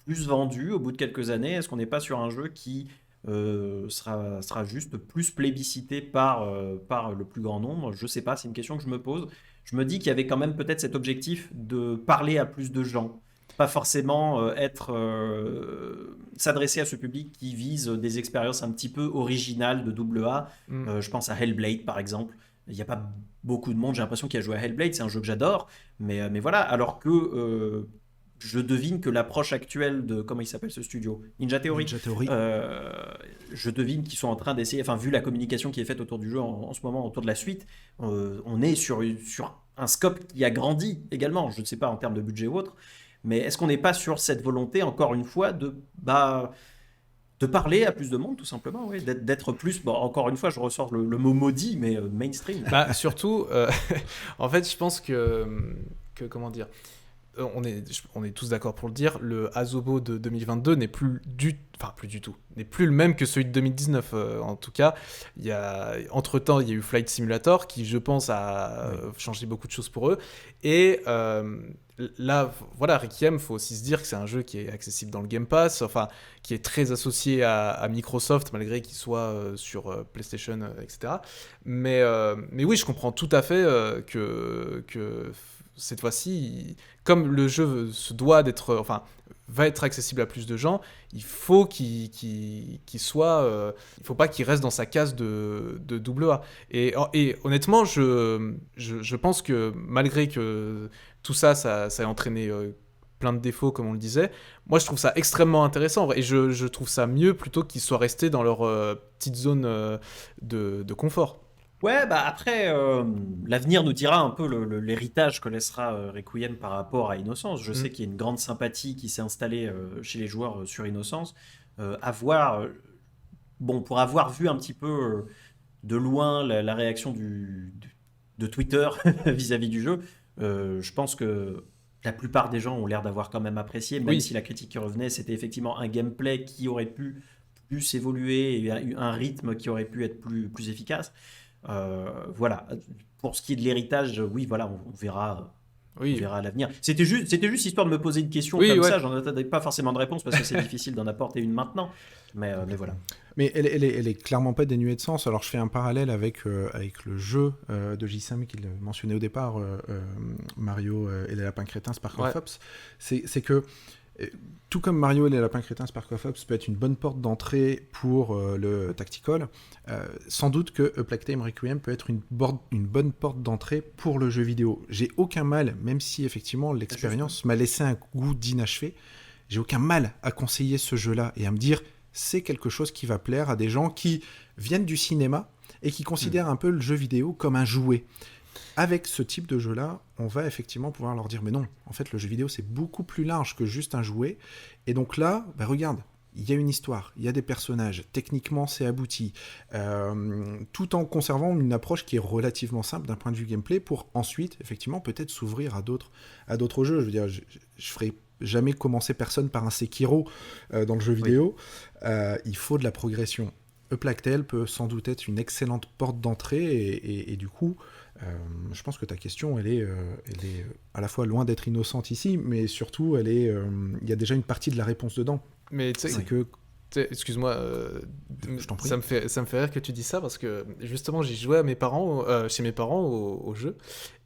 plus vendu au bout de quelques années? Est-ce qu'on n'est pas sur un jeu qui sera juste plus plébiscité par le plus grand nombre? Je sais pas, c'est une question que je me pose. Je me dis qu'il y avait quand même peut-être cet objectif de parler à plus de gens, pas forcément s'adresser à ce public qui vise des expériences un petit peu originales de double A. Mm. Je pense à Hellblade par exemple. Il n'y a pas beaucoup de monde, j'ai l'impression, qui a joué à Hellblade. C'est un jeu que j'adore, mais voilà. Alors que je devine que l'approche actuelle de, comment il s'appelle ce studio, Ninja Theory, Ninja Theory. euh, je devine qu'ils sont en train d'essayer, enfin vu la communication qui est faite autour du jeu en ce moment, autour de la suite, on est sur un scope qui a grandi également. Je ne sais pas en termes de budget ou autre, mais est-ce qu'on n'est pas sur cette volonté, encore une fois, de parler à plus de monde, tout simplement, ouais, d'être plus, bon, encore une fois, je ressors le mot maudit, mais mainstream. Bah, surtout, en fait, je pense comment dire, on est tous d'accord pour le dire, le Asobo de 2022 n'est plus du tout, n'est plus le même que celui de 2019. En tout cas, entre-temps, il y a eu Flight Simulator qui, je pense, a changé beaucoup de choses pour eux. Et là, voilà, Requiem, faut aussi se dire que c'est un jeu qui est accessible dans le Game Pass, enfin, qui est très associé à Microsoft, malgré qu'il soit sur PlayStation, etc. Mais oui, je comprends tout à fait que cette fois-ci, comme le jeu va être accessible à plus de gens, il faut qu'il soit, il faut pas qu'il reste dans sa case de double A. Et honnêtement, je pense que malgré que tout ça ait entraîné plein de défauts, comme on le disait, moi je trouve ça extrêmement intéressant et je trouve ça mieux plutôt qu'ils soient restés dans leur petite zone de confort. Ouais, bah après, l'avenir nous dira un peu l'héritage que laissera Requiem par rapport à Innocence. Je sais Mm. qu'il y a une grande sympathie qui s'est installée chez les joueurs sur Innocence. À voir, bon, pour avoir vu un petit peu de loin la réaction de Twitter vis-à-vis du jeu, je pense que la plupart des gens ont l'air d'avoir quand même apprécié, même Oui, si la critique qui revenait, c'était effectivement un gameplay qui aurait pu plus évoluer et un rythme qui aurait pu être plus efficace. Voilà. Pour ce qui est de l'héritage, oui, voilà, on verra. On oui, verra à l'avenir. C'était juste histoire de me poser une question oui, comme ouais. ça. J'en attendais pas forcément de réponse parce que c'est difficile d'en apporter une maintenant. Mais voilà. Mais elle est clairement pas dénuée de sens. Alors je fais un parallèle avec le jeu de J-Sam qu'il mentionnait au départ, Mario et les lapins crétins Spark of Ouais. Ops. C'est que tout comme Mario et les lapins crétins Spark of Ops peut être une bonne porte d'entrée pour le tactical, sans doute que A Plague Tale Requiem peut être une bonne porte d'entrée pour le jeu vidéo. J'ai aucun mal, même si effectivement l'expérience m'a laissé un goût d'inachevé, j'ai aucun mal à conseiller ce jeu-là et à me dire c'est quelque chose qui va plaire à des gens qui viennent du cinéma et qui considèrent un peu le jeu vidéo comme un jouet. Avec ce type de jeu-là, on va effectivement pouvoir leur dire mais non, en fait le jeu vidéo c'est beaucoup plus large que juste un jouet. Et donc là, bah, regarde, il y a une histoire, il y a des personnages, techniquement c'est abouti, tout en conservant une approche qui est relativement simple d'un point de vue gameplay pour ensuite effectivement peut-être s'ouvrir à d'autres jeux. Je veux dire, je ferai jamais commencer personne par un Sekiro dans le jeu vidéo. Il faut de la progression. A Plague Tale peut sans doute être une excellente porte d'entrée et du coup, je pense que ta question, elle est à la fois loin d'être innocente ici, mais surtout, il y a déjà une partie de la réponse dedans. Mais tu sais, C'est que excuse-moi, je t'en prie. ça me fait rire que tu dis ça parce que justement j'y jouais chez mes parents au jeu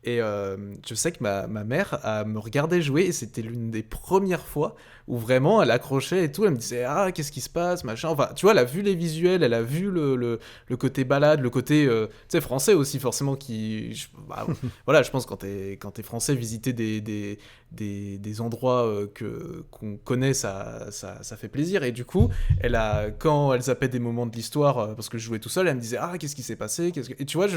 et je sais que ma mère me regardait jouer et c'était l'une des premières fois où vraiment elle accrochait et tout, elle me disait ah qu'est-ce qui se passe machin, enfin tu vois elle a vu les visuels, elle a vu le côté balade, le côté tu sais français aussi forcément voilà je pense quand t'es français visiter des endroits qu'on connaît ça fait plaisir et du coup quand elle zappait des moments de l'histoire, parce que je jouais tout seul, elle me disait ah qu'est-ce qui s'est passé, et tu vois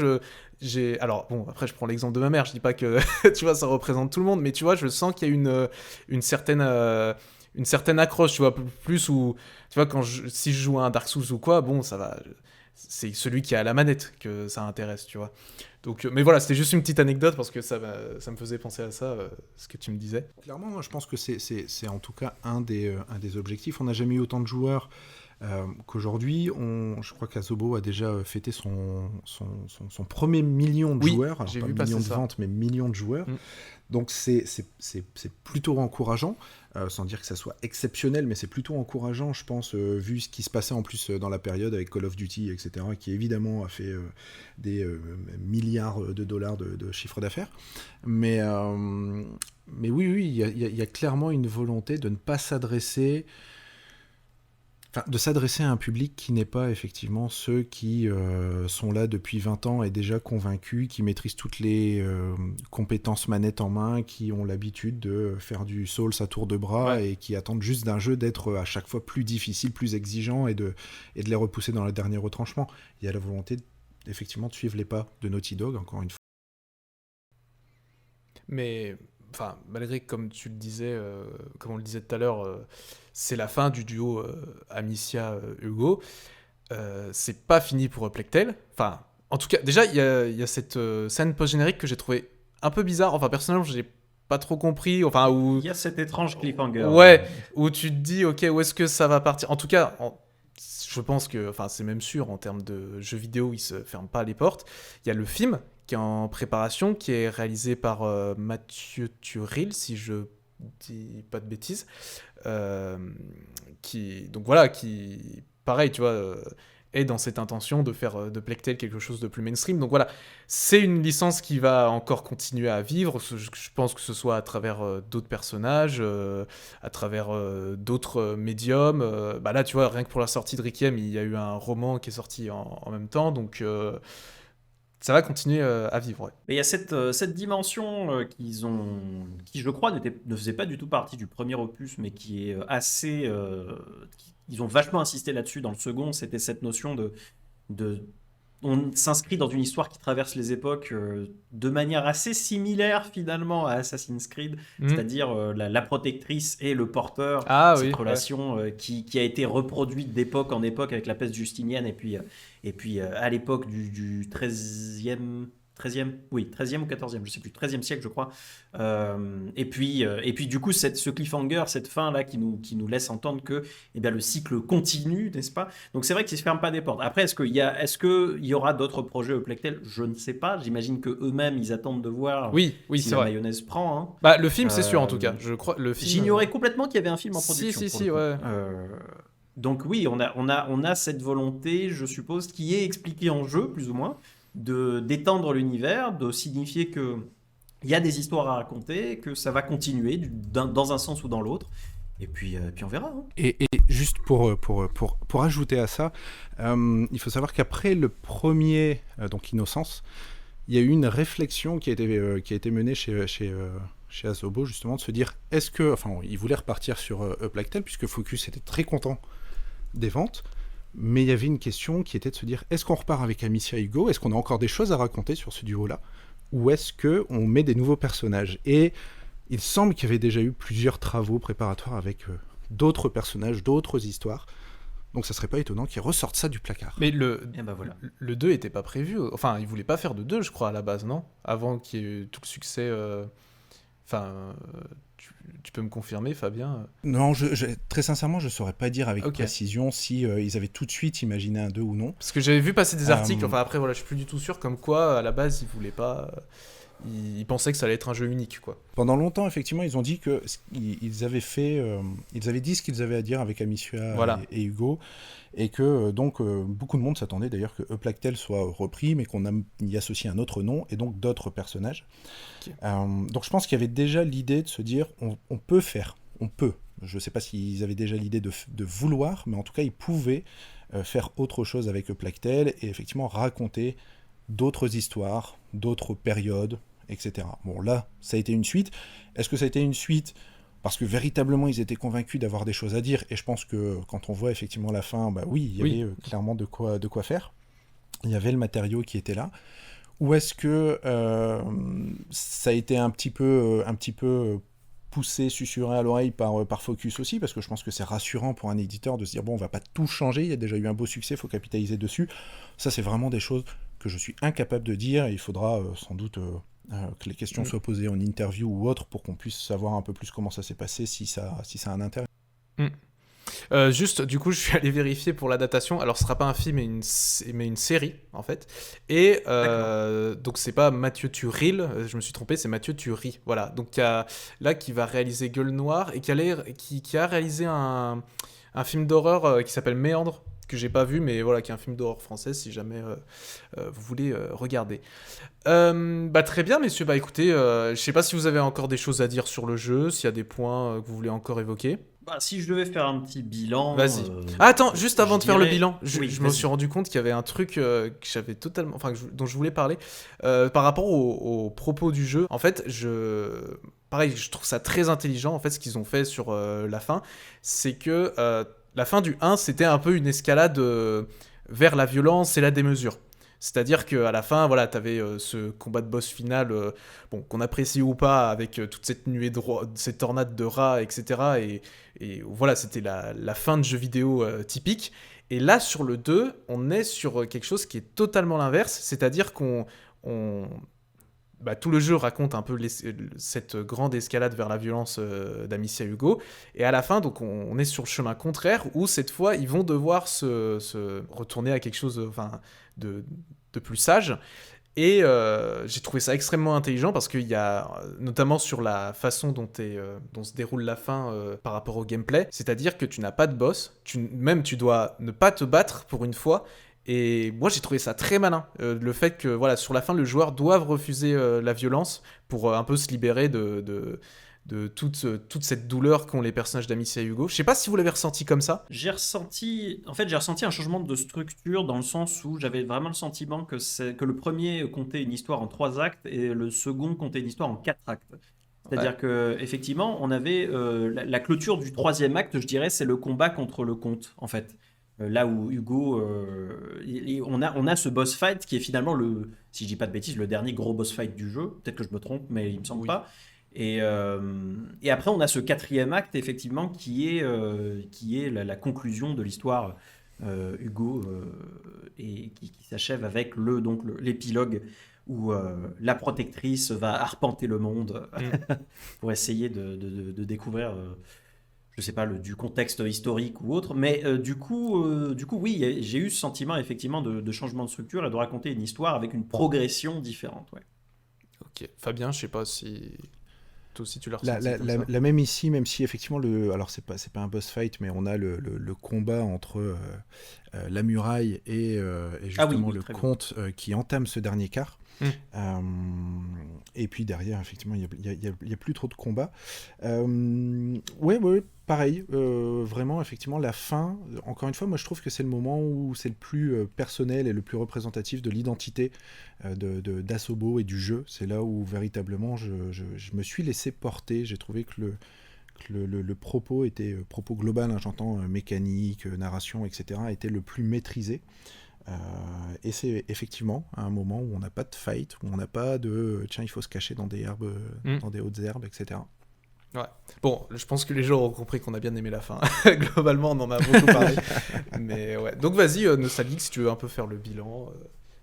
alors bon après je prends l'exemple de ma mère, je dis pas que tu vois ça représente tout le monde, mais tu vois je sens qu'il y a une certaine accroche, tu vois plus où tu vois si je joue à un Dark Souls ou quoi, bon ça va, c'est celui qui a la manette que ça intéresse, tu vois. Donc, mais voilà, c'était juste une petite anecdote parce que ça me faisait penser à ça, ce que tu me disais. Clairement, moi, je pense que c'est en tout cas un des objectifs. On n'a jamais eu autant de joueurs qu'aujourd'hui. Je crois qu'Asobo a déjà fêté son premier million de joueurs. Alors, j'ai pas vu million de ça. ventes, mais million de joueurs. Donc c'est plutôt encourageant, sans dire que ça soit exceptionnel, mais c'est plutôt encourageant, je pense, vu ce qui se passait en plus dans la période avec Call of Duty, etc., qui évidemment a fait des milliards de dollars de chiffre d'affaires. Mais oui, il y a clairement une volonté de ne pas s'adresser... de s'adresser à un public qui n'est pas effectivement ceux qui sont là depuis 20 ans et déjà convaincus, qui maîtrisent toutes les compétences manette en main, qui ont l'habitude de faire du Souls à tour de bras et qui attendent juste d'un jeu d'être à chaque fois plus difficile, plus exigeant et de les repousser dans le dernier retranchement. Il y a la volonté effectivement de suivre les pas de Naughty Dog, encore une fois. Mais... Enfin, malgré que, comme tu le disais, comme on le disait tout à l'heure, c'est la fin du duo Amicia-Hugo. C'est pas fini pour Plague Tale. Enfin, en tout cas, déjà, il y a cette scène post-générique que j'ai trouvé un peu bizarre. Enfin, personnellement, j'ai pas trop compris. Enfin, où... Il y a cet étrange cliffhanger. Ouais, où tu te dis, ok, où est-ce que ça va partir ? En tout cas, je pense que, enfin, c'est même sûr, en termes de jeux vidéo, ils se ferment pas les portes. Il y a le film qui est en préparation, qui est réalisé par Mathieu Turil, si je dis pas de bêtises, donc voilà, qui, pareil, tu vois, est dans cette intention de faire de Plague Tale quelque chose de plus mainstream. Donc voilà, c'est une licence qui va encore continuer à vivre, je pense que ce soit à travers d'autres personnages, à travers d'autres médiums. Bah là, tu vois, rien que pour la sortie de Requiem, il y a eu un roman qui est sorti en même temps, donc... ça va continuer à vivre, ouais. Mais il y a cette dimension qui, je crois, ne faisait pas du tout partie du premier opus, mais qui est assez... ils ont vachement insisté là-dessus dans le second, c'était cette notion on s'inscrit dans une histoire qui traverse les époques de manière assez similaire finalement à Assassin's Creed, c'est-à-dire la protectrice et le porteur, cette relation qui a été reproduite d'époque en époque avec la peste justinienne et puis à l'époque du 13e ou 14e, je sais plus, 13e siècle je crois. Et puis du coup ce cliffhanger, cette fin là qui nous laisse entendre que eh bien, le cycle continue, n'est-ce pas ? Donc c'est vrai qu'ils ne se ferment pas des portes. Après, est-ce qu'il y aura d'autres projets au Plague Tale ? Je ne sais pas. J'imagine qu'eux-mêmes ils attendent de voir si la mayonnaise prend. Hein. Bah, le film c'est sûr en tout cas. Je crois, le film, j'ignorais complètement qu'il y avait un film en production. Si, ouais. Donc oui, on a cette volonté, je suppose, qui est expliquée en jeu, plus ou moins, d'étendre l'univers, de signifier que il y a des histoires à raconter, que ça va continuer dans un sens ou dans l'autre. Et puis on verra. Hein. Et juste pour ajouter à ça, il faut savoir qu'après le premier, donc Innocence, il y a eu une réflexion qui a été menée chez Asobo, justement, de se dire, ils voulaient repartir sur A Plague Tale, puisque Focus était très content des ventes, mais il y avait une question qui était de se dire, est-ce qu'on repart avec Amicia Hugo ? Est-ce qu'on a encore des choses à raconter sur ce duo-là ? Ou est-ce qu'on met des nouveaux personnages ? Et il semble qu'il y avait déjà eu plusieurs travaux préparatoires avec d'autres personnages, d'autres histoires. Donc ça serait pas étonnant qu'ils ressortent ça du placard. Mais le voilà. Le 2 était pas prévu. Enfin, ils voulaient pas faire de 2, je crois, à la base, non ? Avant qu'il y ait eu tout le succès... Enfin, tu peux me confirmer, Fabien? Non, très sincèrement, je saurais pas dire avec Ok. précision si ils avaient tout de suite imaginé un 2 ou non. Parce que j'avais vu passer des articles, Euh, enfin après voilà, je suis plus du tout sûr, comme quoi à la base ils voulaient pas, ils pensaient que ça allait être un jeu unique quoi. Pendant longtemps, effectivement, ils ont dit que ils avaient fait, ils avaient dit ce qu'ils avaient à dire avec Amicia Voilà. et Hugo, et que donc beaucoup de monde s'attendait d'ailleurs que A Plague Tale soit repris, mais qu'on y associe un autre nom et donc d'autres personnages. Ok. Donc je pense qu'il y avait déjà l'idée de se dire, on peut faire, on peut. Je ne sais pas s'ils avaient déjà l'idée de vouloir, mais en tout cas ils pouvaient faire autre chose avec A Plague Tale et effectivement raconter d'autres histoires, d'autres périodes, etc. Bon, là, ça a été une suite. Est-ce que ça a été une suite parce que véritablement ils étaient convaincus d'avoir des choses à dire? Et je pense que quand on voit effectivement la fin, bah oui, il y avait clairement de quoi faire. Il y avait le matériau qui était là. Ou est-ce que ça a été un petit peu poussé, susurré à l'oreille par Focus aussi, parce que je pense que c'est rassurant pour un éditeur de se dire bon, on va pas tout changer, il y a déjà eu un beau succès, il faut capitaliser dessus. Ça, c'est vraiment des choses que je suis incapable de dire, et il faudra sans doute que les questions soient posées en interview ou autre pour qu'on puisse savoir un peu plus comment ça s'est passé, si ça a un intérêt. Juste, du coup, je suis allé vérifier pour la datation. Alors, ce sera pas un film, mais une série, en fait. Et donc, c'est pas Mathieu Turil, je me suis trompé, c'est Mathieu Turi. Voilà. Donc, là, qui va réaliser Gueule Noire et qui a réalisé un film d'horreur qui s'appelle Méandre, que j'ai pas vu, mais voilà, qui est un film d'horreur français, si jamais vous voulez regarder. Très bien, messieurs. Bah, écoutez, je sais pas si vous avez encore des choses à dire sur le jeu, s'il y a des points que vous voulez encore évoquer. Bah, si je devais faire un petit bilan, Vas-y. Attends, juste avant je de faire le dirais- bilan, Oui, je me vas-y. suis rendu compte qu'il y avait un truc que j'avais totalement, enfin, dont je voulais parler par rapport aux propos du jeu. En fait, pareil, je trouve ça très intelligent. En fait, ce qu'ils ont fait sur la fin, c'est que la fin du 1, c'était un peu une escalade vers la violence et la démesure. C'est-à-dire qu'à la fin, voilà, t'avais ce combat de boss final, bon, qu'on apprécie ou pas, avec toute cette nuée cette tornade de rats, etc. Et voilà, c'était la fin de jeu vidéo typique. Et là, sur le 2, on est sur quelque chose qui est totalement l'inverse, c'est-à-dire tout le jeu raconte un peu cette grande escalade vers la violence d'Amicia Hugo. Et à la fin, donc, on est sur le chemin contraire, où cette fois, ils vont devoir se retourner à quelque chose de plus sage. Et j'ai trouvé ça extrêmement intelligent parce qu'il y a, notamment sur la façon dont se déroule la fin par rapport au gameplay, c'est-à-dire que tu n'as pas de boss, tu dois ne pas te battre pour une fois. Et moi j'ai trouvé ça très malin, le fait que voilà, sur la fin le joueur doive refuser la violence pour un peu se libérer de toute cette douleur qu'ont les personnages d'Amicia et Hugo. Je sais pas si vous l'avez ressenti comme ça. J'ai ressenti un changement de structure dans le sens où j'avais vraiment le sentiment que le premier comptait une histoire en 3 actes et le second comptait une histoire en 4 actes. C'est-à-dire que effectivement, on avait la clôture du 3e acte, je dirais, c'est le combat contre le comte, en fait. Là où Hugo, on a ce boss fight qui est finalement si je dis pas de bêtises, le dernier gros boss fight du jeu. Peut-être que je me trompe, mais il me semble pas. Et après, on a ce 4e acte, effectivement, qui est la conclusion de l'histoire Hugo, et qui s'achève avec l'épilogue où la protectrice va arpenter le monde pour essayer de découvrir, je sais pas, du contexte historique ou autre. Mais du coup, oui, j'ai eu ce sentiment, effectivement, de changement de structure et de raconter une histoire avec une progression différente. Ouais. Ok, Fabien, je sais pas si toi aussi tu l'as ressenti comme ça. La même ici, même si effectivement, alors c'est pas un boss fight, mais on a le combat entre la muraille et justement le comte qui entame ce dernier quart. Et puis derrière, effectivement, il y a plus trop de combats. Ouais, pareil. Vraiment, effectivement, la fin, encore une fois, moi je trouve que c'est le moment où c'est le plus personnel et le plus représentatif de l'identité d'Asobo et du jeu. C'est là où véritablement je me suis laissé porter. J'ai trouvé que le propos était, propos global, hein, j'entends mécanique, narration, etc., était le plus maîtrisé. Et c'est effectivement un moment où on n'a pas de fight, où on n'a pas de tiens, il faut se cacher dans des herbes, dans des hautes herbes, etc. Ouais. Bon, je pense que les gens ont compris qu'on a bien aimé la fin. Globalement, on en a beaucoup parlé. Mais ouais. Donc vas-y, Nostalgique, si tu veux un peu faire le bilan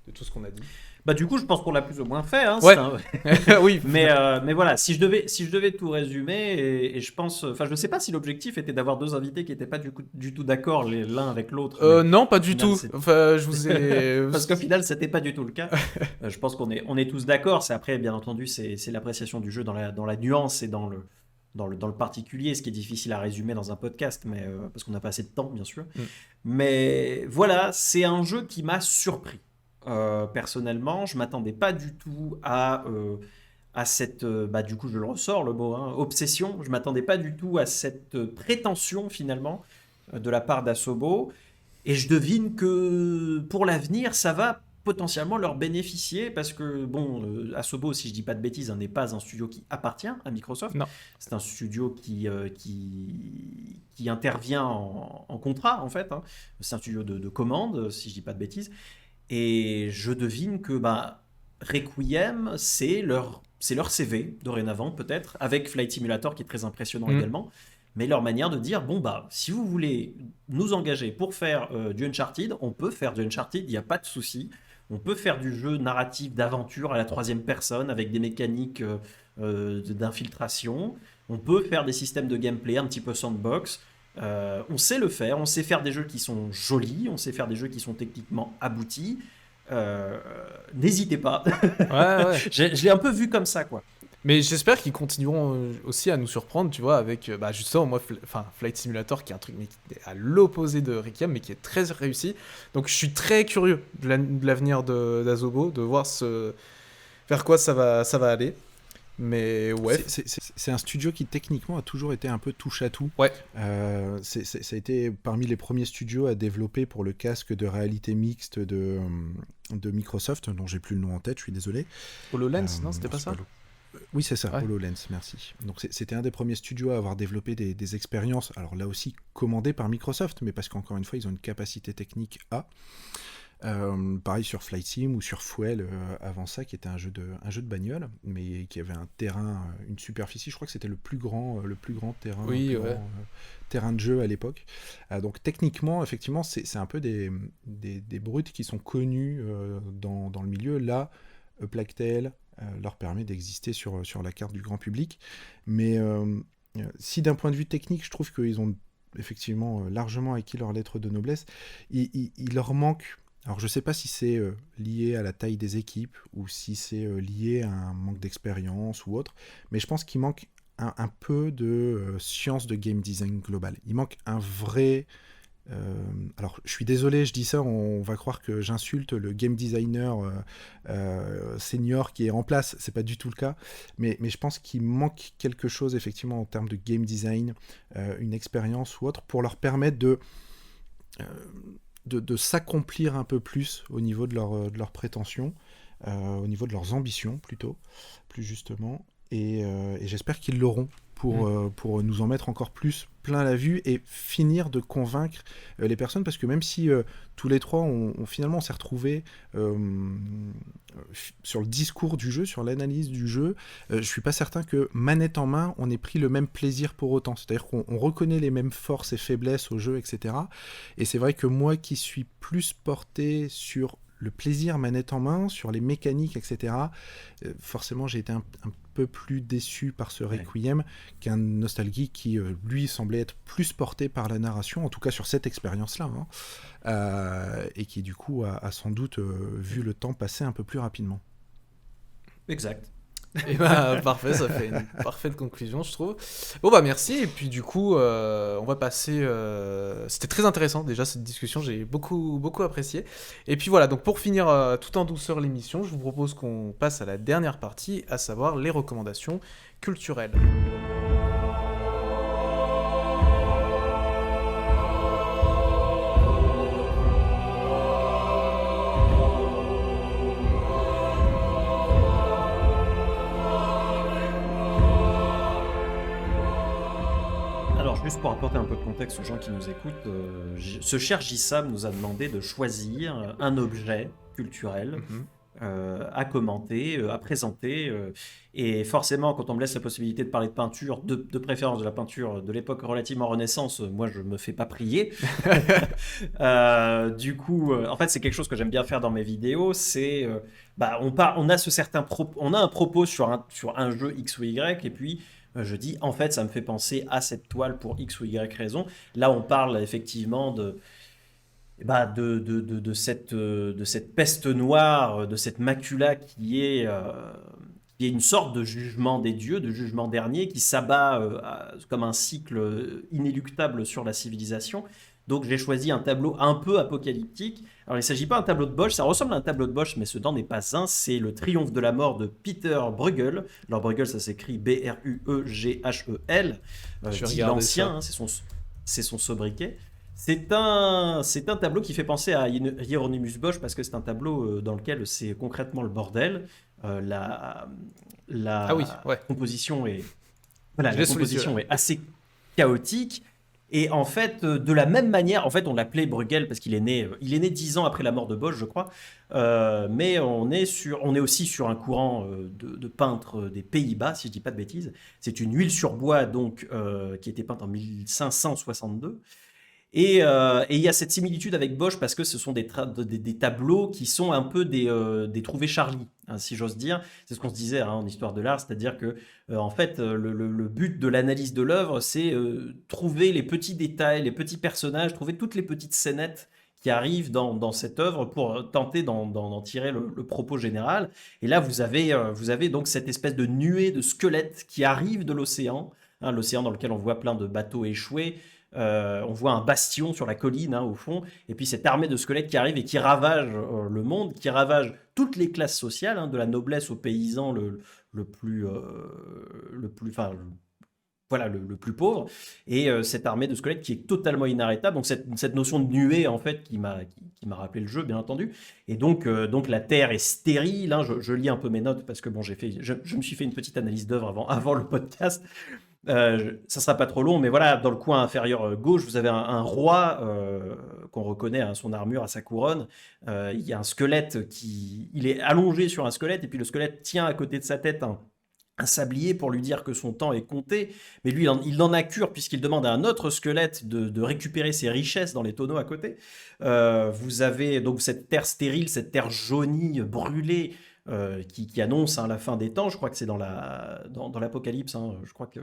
de tout ce qu'on a dit. Bah du coup, je pense qu'on l'a plus ou moins fait. Hein, Ouais. c'est un- Oui. mais voilà, si je devais tout résumer, et je pense, enfin, je sais pas si l'objectif était d'avoir deux invités qui n'étaient pas du tout d'accord l'un avec l'autre. Mais Non, pas au du final, tout. c'est- Enfin, je vous ai. Parce qu'au final, c'était pas du tout le cas. Je pense qu'on est tous d'accord. C'est après, bien entendu, c'est l'appréciation du jeu dans la nuance et dans le particulier, ce qui est difficile à résumer dans un podcast, mais parce qu'on n'a pas assez de temps, bien sûr. Mm. Mais voilà, c'est un jeu qui m'a surpris. Personnellement, je m'attendais pas du tout à cette, bah, du coup, je le ressors le mot, hein, obsession. Je m'attendais pas du tout à cette prétention finalement de la part d'Asobo. Et je devine que pour l'avenir, ça va potentiellement leur bénéficier parce que, bon, Asobo, si je dis pas de bêtises, hein, n'est pas un studio qui appartient à Microsoft. Non. C'est un studio qui intervient en contrat, en fait. Hein. C'est un studio de commande, si je dis pas de bêtises. Et je devine que bah, Requiem, c'est leur CV dorénavant, peut-être, avec Flight Simulator qui est très impressionnant Mm. également. Mais leur manière de dire, bon, bah, si vous voulez nous engager pour faire du Uncharted, on peut faire du Uncharted, il n'y a pas de souci. On peut faire du jeu narratif d'aventure à la troisième personne avec des mécaniques d'infiltration. On peut faire des systèmes de gameplay un petit peu sandbox. On sait le faire, on sait faire des jeux qui sont jolis, on sait faire des jeux qui sont techniquement aboutis. N'hésitez pas. Ouais, ouais. Je l'ai un peu vu comme ça, quoi. Mais j'espère qu'ils continueront aussi à nous surprendre, tu vois, avec bah, justement, moi, Flight Simulator, qui est un truc mais qui est à l'opposé de Requiem, mais qui est très réussi. Donc je suis très curieux de l'avenir d'Asobo, de voir vers quoi ça va aller. Mais ouais. C'est un studio qui techniquement a toujours été un peu touche à tout. Ouais. Ça a été parmi les premiers studios à développer pour le casque de réalité mixte de Microsoft, dont j'ai plus le nom en tête, je suis désolé. HoloLens, non, c'était pas ça? Oui, c'est ça, Ouais. HoloLens, merci. Donc c'était un des premiers studios à avoir développé des expériences, alors là aussi commandées par Microsoft, mais parce qu'encore une fois, ils ont une capacité technique à. Pareil sur Flight Sim ou sur Fuel avant ça, qui était un jeu de bagnole, mais qui avait un terrain, une superficie, je crois que c'était le plus grand terrain, Oui, le plus ouais. grand, terrain de jeu à l'époque. Donc techniquement, effectivement, c'est un peu des brutes qui sont connus dans le milieu. Là, Plactel leur permet d'exister sur la carte du grand public. Mais si d'un point de vue technique, je trouve qu'ils ont effectivement largement acquis leur lettre de noblesse, il leur manque. Alors je ne sais pas si c'est lié à la taille des équipes ou si c'est lié à un manque d'expérience ou autre, mais je pense qu'il manque un peu de science de game design global. Il manque un vrai... alors je suis désolé, je dis ça, on va croire que j'insulte le game designer senior qui est en place, c'est pas du tout le cas, mais je pense qu'il manque quelque chose effectivement en termes de game design, une expérience ou autre, pour leur permettre de s'accomplir un peu plus au niveau de leurs prétentions, au niveau de leurs ambitions plutôt, plus justement, et j'espère qu'ils l'auront pour nous en mettre encore plus plein la vue et finir de convaincre les personnes, parce que même si tous les trois finalement on s'est retrouvés sur le discours du jeu, sur l'analyse du jeu, je suis pas certain que manette en main on ait pris le même plaisir pour autant, c'est-à-dire qu'on reconnaît les mêmes forces et faiblesses au jeu, etc. Et c'est vrai que moi qui suis plus porté sur le plaisir manette en main, sur les mécaniques, etc., forcément j'ai été un peu plus déçu par ce Requiem qu'un Nostalgie qui, lui, semblait être plus porté par la narration, en tout cas sur cette expérience-là, hein, et qui, du coup, a sans doute vu le temps passer un peu plus rapidement. Exact. Et bah parfait, ça fait une parfaite conclusion, je trouve. Bon bah merci, et puis du coup on va passer, c'était très intéressant déjà cette discussion, j'ai beaucoup apprécié. Et puis voilà, donc pour finir tout en douceur l'émission, je vous propose qu'on passe à la dernière partie, à savoir les recommandations culturelles. Juste pour apporter un peu de contexte aux gens qui nous écoutent, ce cher Jissam nous a demandé de choisir un objet culturel à commenter, à présenter. Et forcément, quand on me laisse la possibilité de parler de peinture, de préférence de la peinture de l'époque relativement Renaissance, moi je me fais pas prier. Du coup, en fait, c'est quelque chose que j'aime bien faire dans mes vidéos. C'est, on a on a un propos sur un jeu X ou Y, et puis je dis, en fait, ça me fait penser à cette toile pour X ou Y raison. Là, on parle effectivement de cette peste noire, de cette macula qui est une sorte de jugement des dieux, de jugement dernier, qui s'abat comme un cycle inéluctable sur la civilisation. Donc j'ai choisi un tableau un peu apocalyptique. Alors il ne s'agit pas d'un tableau de Bosch, ça ressemble à un tableau de Bosch, mais ce n'en est pas un. C'est le triomphe de la mort de Peter Bruegel. Alors Bruegel, ça s'écrit Brueghel, Je vais dit regarder l'ancien, ça. hein, c'est son sobriquet. C'est un tableau qui fait penser à Hieronymus Bosch parce que c'est un tableau dans lequel c'est concrètement le bordel. La Ah oui, ouais. composition est, voilà, Je la l'ai sous les yeux, composition là. est assez chaotique. Et en fait, de la même manière, en fait, on l'appelait Bruegel parce il est né 10 ans après la mort de Bosch, je crois. Mais on est aussi sur un courant de peintres des Pays-Bas, si je dis pas de bêtises. C'est une huile sur bois donc qui était peinte en 1562. Et il y a cette similitude avec Bosch parce que ce sont des tableaux qui sont un peu des trouvés Charlie, hein, si j'ose dire. C'est ce qu'on se disait hein, en histoire de l'art, c'est-à-dire que en fait, le but de l'analyse de l'œuvre, c'est trouver les petits détails, les petits personnages, trouver toutes les petites scénettes qui arrivent dans cette œuvre pour tenter d'en tirer le propos général. Et là, vous avez donc cette espèce de nuée de squelettes qui arrivent de l'océan, hein, l'océan dans lequel on voit plein de bateaux échoués. On voit un bastion sur la colline hein, au fond, et puis cette armée de squelettes qui arrive et qui ravage le monde, qui ravage toutes les classes sociales, hein, de la noblesse aux paysans le plus pauvre, et cette armée de squelettes qui est totalement inarrêtable. Donc cette notion de nuée en fait qui m'a rappelé le jeu bien entendu. Et donc la terre est stérile. Hein, je lis un peu mes notes parce que bon je me suis fait une petite analyse d'œuvre avant le podcast. Ça sera pas trop long, mais voilà, dans le coin inférieur gauche, vous avez un roi qu'on reconnaît à son armure, à sa couronne. Il y a un squelette il est allongé sur un squelette, et puis le squelette tient à côté de sa tête un sablier pour lui dire que son temps est compté. Mais lui, il n'en a cure puisqu'il demande à un autre squelette de récupérer ses richesses dans les tonneaux à côté. Vous avez donc cette terre stérile, cette terre jaunie, brûlée, qui annonce hein, la fin des temps. Je crois que c'est dans l'Apocalypse. Hein, je crois qu'il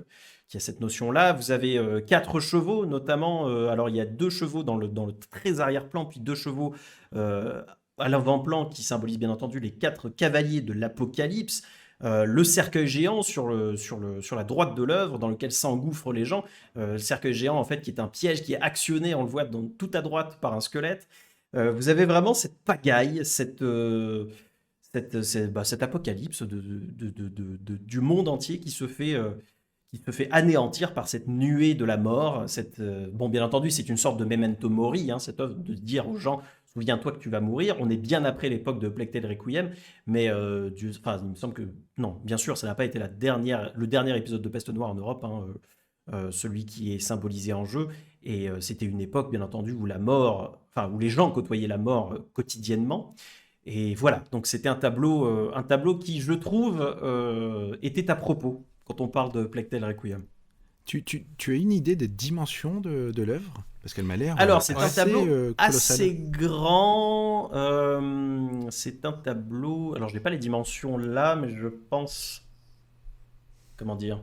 y a cette notion-là. Vous avez 4 chevaux, notamment. Alors, il y a 2 chevaux dans le très arrière-plan, puis 2 chevaux à l'avant-plan qui symbolisent bien entendu les 4 cavaliers de l'Apocalypse. Le cercueil géant sur la droite de l'œuvre dans lequel s'engouffrent les gens. Le cercueil géant, en fait, qui est un piège qui est actionné, on le voit tout à droite par un squelette. Vous avez vraiment cette pagaille, cet apocalypse du monde entier qui se fait anéantir par cette nuée de la mort. Bon, bien entendu, c'est une sorte de memento mori, hein, cette œuvre de dire aux gens, souviens-toi que tu vas mourir. On est bien après l'époque de Plague Tale Requiem, mais il me semble que non, bien sûr, ça n'a pas été le dernier épisode de Peste Noire en Europe, hein, celui qui est symbolisé en jeu. Et c'était une époque, bien entendu, où où les gens côtoyaient la mort quotidiennement. Et voilà, donc c'était un tableau qui, je trouve, était à propos quand on parle de Plague Tale Requiem. Tu as une idée des dimensions de l'œuvre? Parce qu'elle m'a l'air Alors, c'est un assez tableau colossal. assez grand. C'est un tableau. Alors, je n'ai pas les dimensions là, mais je pense. Comment dire?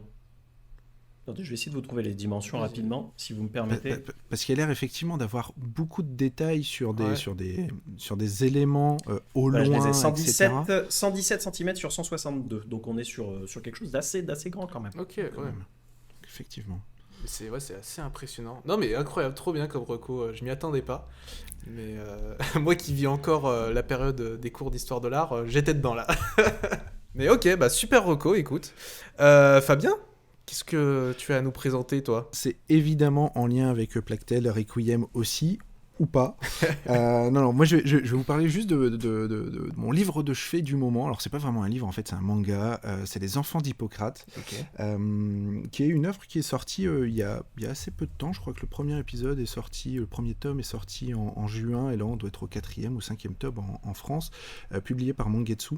Attendez, je vais essayer de vous trouver les dimensions Vas-y. rapidement, si vous me permettez. Parce qu'il a l'air effectivement d'avoir beaucoup de détails sur des, Ouais. sur des éléments au Voilà, je les loin, ai 117 cm sur 162. Donc, on est sur quelque chose d'assez grand quand même. Ok, quand ouais. même. Effectivement. C'est assez impressionnant. Non mais incroyable, trop bien comme reco, je m'y attendais pas. Mais moi qui vis encore la période des cours d'histoire de l'art, j'étais dedans là. Mais ok, bah super reco, écoute. Fabien, qu'est-ce que tu as à nous présenter toi? C'est évidemment en lien avec Plague Tale Requiem aussi. ou pas. Non, moi je vais vous parler juste de mon livre de chevet du moment. Alors c'est pas vraiment un livre, en fait c'est un manga, c'est Les Enfants d'Hippocrate, qui est une œuvre qui est sortie il y a assez peu de temps. Je crois que le premier tome est sorti en juin, et là on doit être au 4e ou 5e tome en France, publié par Mangetsu.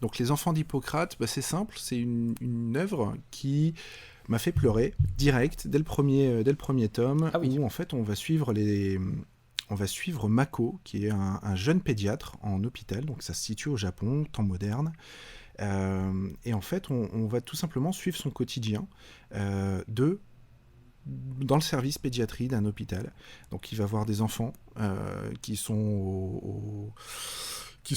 Donc Les Enfants d'Hippocrate, c'est simple, c'est une œuvre qui m'a fait pleurer direct dès le premier tome, où en fait on va suivre Mako, qui est un jeune pédiatre en hôpital, donc ça se situe au Japon, temps moderne, et en fait on va tout simplement suivre son quotidien dans le service pédiatrie d'un hôpital. Donc il va voir des enfants qui sont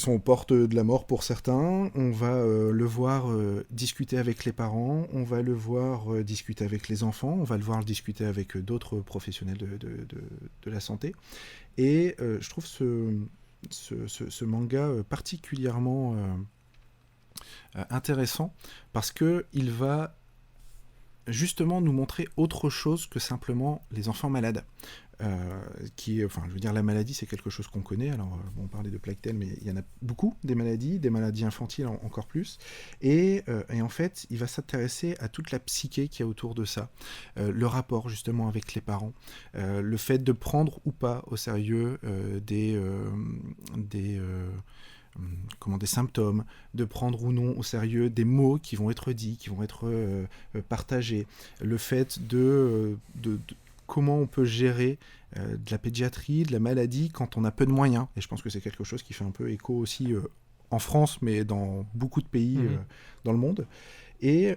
aux portes de la mort pour certains. On va le voir discuter avec les parents, on va le voir discuter avec les enfants, on va le voir discuter avec d'autres professionnels de la santé. Et je trouve ce manga particulièrement intéressant, parce qu'il va justement nous montrer autre chose que simplement les enfants malades. La maladie, c'est quelque chose qu'on connaît. Alors, on parlait de Plague-Tale, mais il y en a beaucoup, des maladies infantiles encore plus. Et en fait, il va s'intéresser à toute la psyché qu'il y a autour de ça. Le rapport, justement, avec les parents. Le fait de prendre ou pas au sérieux des symptômes, de prendre ou non au sérieux des mots qui vont être dits, qui vont être partagés. Le fait de comment on peut gérer de la pédiatrie, de la maladie quand on a peu de moyens. Et je pense que c'est quelque chose qui fait un peu écho aussi en France, mais dans beaucoup de pays dans le monde. Et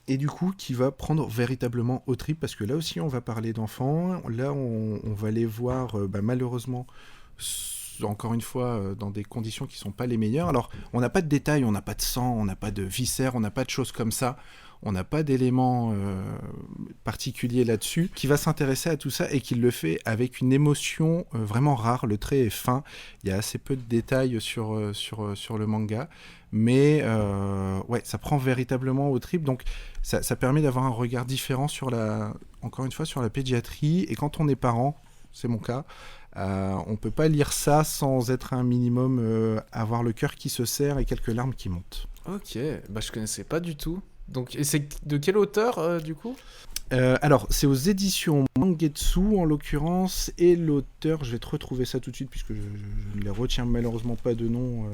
du coup, qui va prendre véritablement au trip, parce que là aussi, on va parler d'enfants. Là, on va les voir, malheureusement, encore une fois, dans des conditions qui ne sont pas les meilleures. Alors, on n'a pas de détails, on n'a pas de sang, on n'a pas de viscères, on n'a pas de choses comme ça. On n'a pas d'éléments particuliers là-dessus, qui va s'intéresser à tout ça et qui le fait avec une émotion vraiment rare. Le trait est fin, il y a assez peu de détails sur le manga, mais ça prend véritablement au trip. Donc ça permet d'avoir un regard différent encore une fois, sur la pédiatrie. Et quand on est parent, c'est mon cas, on peut pas lire ça sans être un minimum, avoir le cœur qui se serre et quelques larmes qui montent. Ok, je connaissais pas du tout. Donc, et c'est de quel auteur, du coup ? Alors, c'est aux éditions Mangetsu, en l'occurrence, et l'auteur, je vais te retrouver ça tout de suite, puisque je ne les retiens malheureusement pas de nom.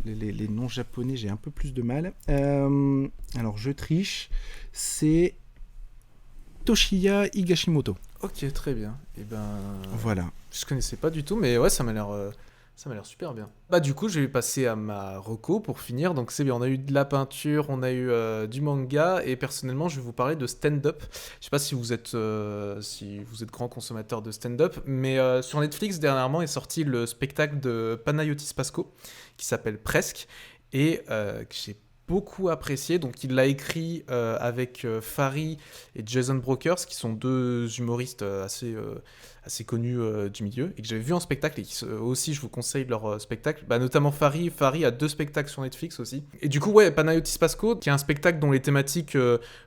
Les noms japonais, j'ai un peu plus de mal. Alors, je triche. C'est Toshiya Higashimoto. Ok, très bien. Et voilà. Je connaissais pas du tout, mais ouais, ça m'a l'air super bien. Du coup, je vais passer à ma reco pour finir. Donc c'est bien, on a eu de la peinture, on a eu du manga, et personnellement, je vais vous parler de stand-up. Je sais pas si vous êtes grand consommateur de stand-up, mais sur Netflix, dernièrement, est sorti le spectacle de Panayotis Pasco, qui s'appelle Presque, et que j'ai beaucoup apprécié. Donc il l'a écrit avec Fari et Jason Brokers, qui sont deux humoristes assez connus du milieu, et que j'avais vu en spectacle, et qui aussi je vous conseille leur spectacle, notamment Fari a 2 spectacles sur Netflix aussi. Et du coup Panayotis Pasco, qui est un spectacle dont les thématiques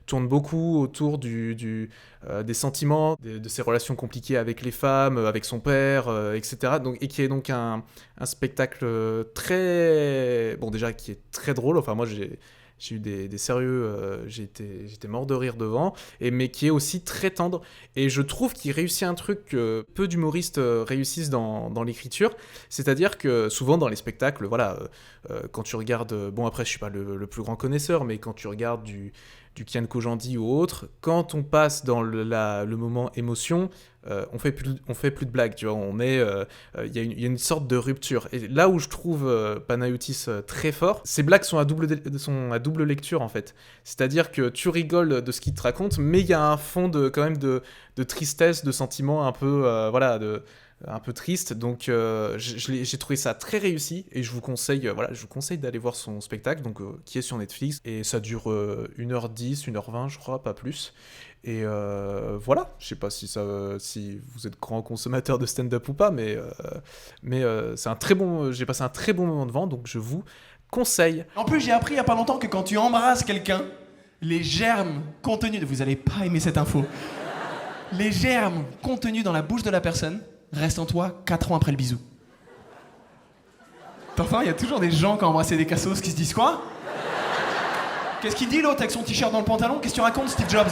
tournent beaucoup autour des sentiments, de ses relations compliquées avec les femmes, avec son père, etc. Et qui est donc un spectacle très... Bon, déjà, qui est très drôle. Enfin, moi, j'ai eu des sérieux... j'étais mort de rire devant. Mais qui est aussi très tendre. Et je trouve qu'il réussit un truc que peu d'humoristes réussissent dans l'écriture. C'est-à-dire que souvent, dans les spectacles, quand tu regardes... Bon, après, je suis pas le plus grand connaisseur, mais quand tu regardes du Kian Kojandi ou autre, quand on passe dans le moment émotion, on fait plus de blagues, tu vois, il y a une sorte de rupture. Et là où je trouve Panayotis très fort, ces blagues sont à double lecture, en fait. C'est-à-dire que tu rigoles de ce qu'il te raconte, mais il y a un fond quand même de tristesse, de sentiments un peu un peu triste. Donc j'ai trouvé ça très réussi, et je vous conseille d'aller voir son spectacle, donc qui est sur Netflix, et ça dure 1h10, 1h20 je crois, pas plus. Et voilà, je sais pas si vous êtes grand consommateur de stand-up ou pas, mais c'est un très bon, j'ai passé un très bon moment devant, donc je vous conseille. En plus, j'ai appris il y a pas longtemps que quand tu embrasses quelqu'un, les germes contenus, vous allez pas aimer cette info, Les germes contenus dans la bouche de la personne restent en toi 4 ans après le bisou. T'entends, il y a toujours des gens qui ont embrassé des cassos qui se disent quoi? Qu'est-ce qu'il dit l'autre avec son t-shirt dans le pantalon? Qu'est-ce que tu racontes, Steve Jobs?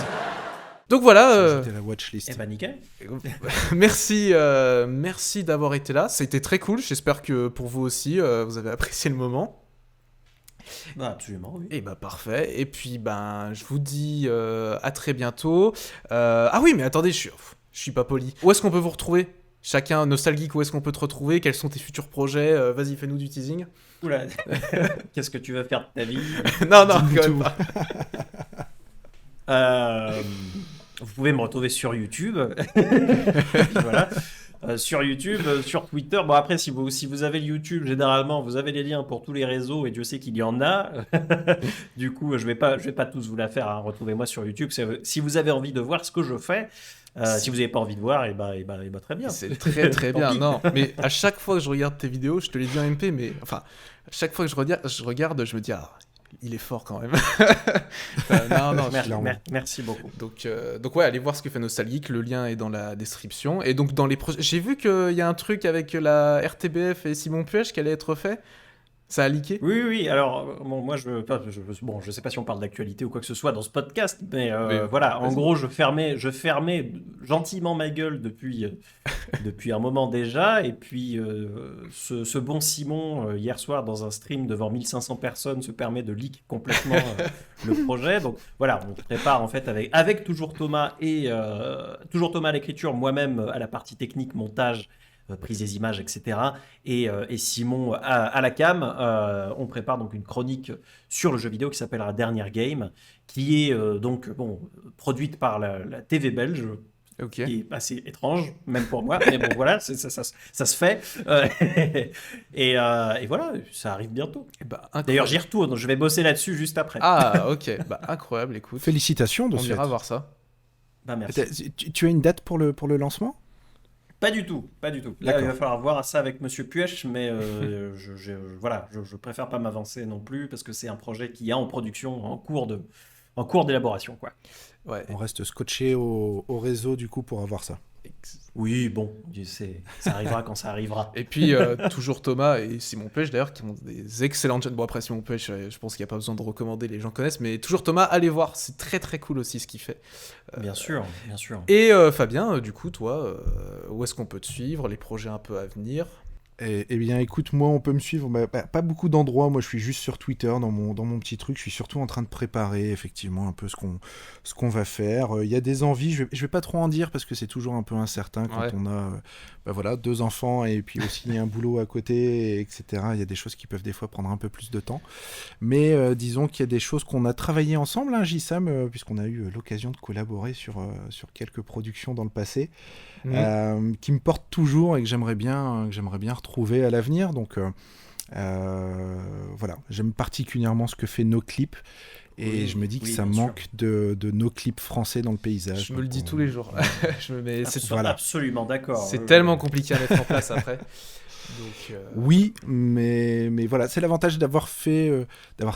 Donc voilà, C'était la watchlist. Eh ben nickel. merci d'avoir été là. C'était très cool. J'espère que pour vous aussi, vous avez apprécié le moment. Bah, absolument, oui. Et bah parfait. Et puis je vous dis à très bientôt. Ah oui, mais attendez, je suis pas poli. Où est-ce qu'on peut vous retrouver? Chacun, nostalgique, où est-ce qu'on peut te retrouver? Quels sont tes futurs projets? Vas-y, fais-nous du teasing. Oula. Qu'est-ce que tu vas faire de ta vie? Non, quand Dis-nous même pas. Vous pouvez me retrouver sur YouTube. Voilà. Sur YouTube, sur Twitter. Bon, après, si vous avez le YouTube, généralement, vous avez les liens pour tous les réseaux et Dieu sait qu'il y en a. Du coup, je vais pas tous vous la faire. Hein. Retrouvez-moi sur YouTube. Si vous avez envie de voir ce que je fais, si vous n'avez pas envie de voir, et bah, très bien. C'est très très Tant bien. pis. Non, mais à chaque fois que je regarde tes vidéos, je te l'ai dit en MP, mais enfin, à chaque fois que je regarde, je me dis il est fort quand même. Non, Merci beaucoup. donc ouais, allez voir ce que fait Nostalgique, le lien est dans la description. Et donc dans les projets, j'ai vu qu'il y a un truc avec la RTBF et Simon Puech qui allait être fait. Ça a leaké? Oui. Alors, bon, moi, je sais pas si on parle d'actualité ou quoi que ce soit dans ce podcast, mais voilà. En gros, je fermais gentiment ma gueule depuis un moment déjà. Et puis, ce bon Simon, hier soir, dans un stream devant 1500 personnes, se permet de leak complètement le projet. Donc, voilà, on prépare en fait avec toujours Thomas toujours Thomas à l'écriture, moi-même à la partie technique, montage, prise des images, etc. Et Simon à la cam. On prépare donc une chronique sur le jeu vidéo qui s'appellera Dernière Game, qui est produite par la TV belge. Ok. Qui est assez étrange, même pour moi, mais bon voilà, ça se fait. Et voilà, ça arrive bientôt. D'ailleurs, j'y retourne, je vais bosser là-dessus juste après. Ah, ok. Incroyable, écoute. Félicitations de On ce ira fait. voir ça. Merci. Tu as une date pour le lancement? Pas du tout. Là, D'accord. il va falloir voir ça avec Monsieur Puech, mais je préfère pas m'avancer non plus parce que c'est un projet qui est en production, en cours d'élaboration, quoi. Ouais. On reste scotché au réseau du coup pour avoir ça. Oui, bon, ça arrivera quand ça arrivera. Et puis, toujours Thomas et Simon Puech, d'ailleurs, qui ont des excellentes chaînes. Bon, après, Simon Puech, je pense qu'il n'y a pas besoin de recommander, les gens connaissent, mais toujours Thomas, allez voir, c'est très très cool aussi ce qu'il fait. Bien sûr. Et Fabien, du coup, toi, où est-ce qu'on peut te suivre, les projets un peu à venir? Eh bien, écoute, moi, on peut me suivre, pas beaucoup d'endroits. Moi, je suis juste sur Twitter, dans mon petit truc. Je suis surtout en train de préparer, effectivement, un peu ce qu'on va faire. Il y a des envies, je vais pas trop en dire, parce que c'est toujours un peu incertain quand on a 2 enfants et puis aussi un boulot à côté, etc. Il y a des choses qui peuvent des fois prendre un peu plus de temps. Mais disons qu'il y a des choses qu'on a travaillé ensemble, hein, JSAM, puisqu'on a eu l'occasion de collaborer sur quelques productions dans le passé. Qui me porte toujours et que j'aimerais bien retrouver à l'avenir. Donc voilà, j'aime particulièrement ce que fait NoClip et je me dis que ça manque de NoClip français dans le paysage. Je me le dis tous les jours. Absolument d'accord. C'est tellement compliqué à mettre en place après. Donc, Oui, mais voilà, c'est l'avantage d'avoir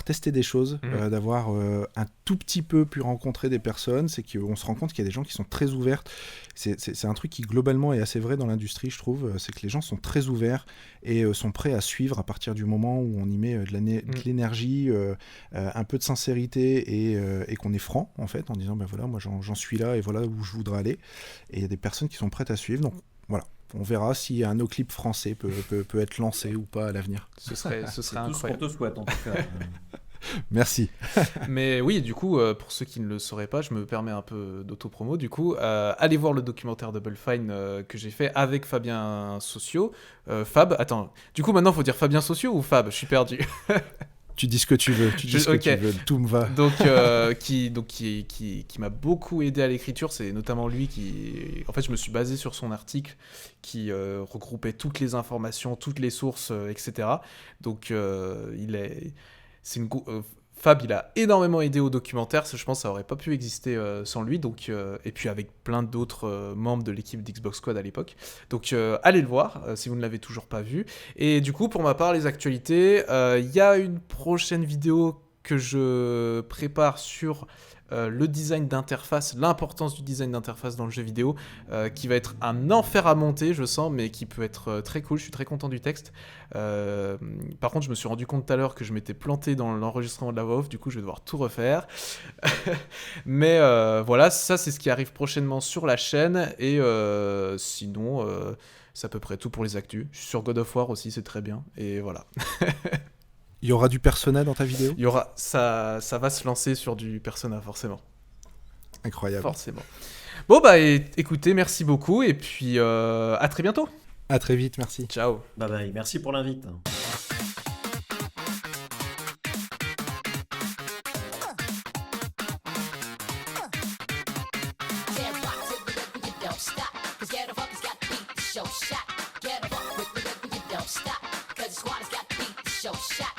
testé des choses, d'avoir un tout petit peu pu rencontrer des personnes, c'est qu'on se rend compte qu'il y a des gens qui sont très ouverts. C'est un truc qui globalement est assez vrai dans l'industrie, je trouve, c'est que les gens sont très ouverts et sont prêts à suivre à partir du moment où on y met de l'énergie, un peu de sincérité et qu'on est franc en fait, en disant voilà, moi j'en suis là et voilà où je voudrais aller. Et il y a des personnes qui sont prêtes à suivre, donc voilà. On verra si un NoClip français peut être lancé ou pas à l'avenir. Ce serait c'est incroyable. tout ce qu'on te souhaite en tout cas. Merci. Mais oui, du coup, pour ceux qui ne le sauraient pas, je me permets un peu d'auto-promo. Du coup, allez voir le documentaire Double Fine que j'ai fait avec Fabien Socio. Fab, attends, du coup, maintenant, il faut dire Fabien Socio ou Fab? Je suis perdu. Tu dis ce que tu veux, tu veux, tout me va. Donc, qui m'a beaucoup aidé à l'écriture, c'est notamment lui qui... En fait, je me suis basé sur son article qui regroupait toutes les informations, toutes les sources, etc. Donc, Fab, il a énormément aidé au documentaire, je pense que ça aurait pas pu exister sans lui, donc, et puis avec plein d'autres membres de l'équipe d'Xbox Squad à l'époque. Donc allez le voir si vous ne l'avez toujours pas vu. Et du coup, pour ma part, les actualités, il y a une prochaine vidéo que je prépare sur le design d'interface, l'importance du design d'interface dans le jeu vidéo, qui va être un enfer à monter, je sens, mais qui peut être très cool. Je suis très content du texte. Par contre, je me suis rendu compte tout à l'heure que je m'étais planté dans l'enregistrement de la voix off, du coup, je vais devoir tout refaire. Mais voilà, ça, c'est ce qui arrive prochainement sur la chaîne. Et sinon, c'est à peu près tout pour les actus. Je suis sur God of War aussi, c'est très bien. Et voilà. Il y aura du Persona dans ta vidéo ? Il y aura, ça va se lancer sur du Persona, forcément. Incroyable. Forcément. Bon, bah écoutez, merci beaucoup. Et puis, à très bientôt. À très vite, merci. Ciao. Bye bye, merci pour l'invite. Get up with the rhythm, you don't stop. Cause the squad has got beat, the show shot.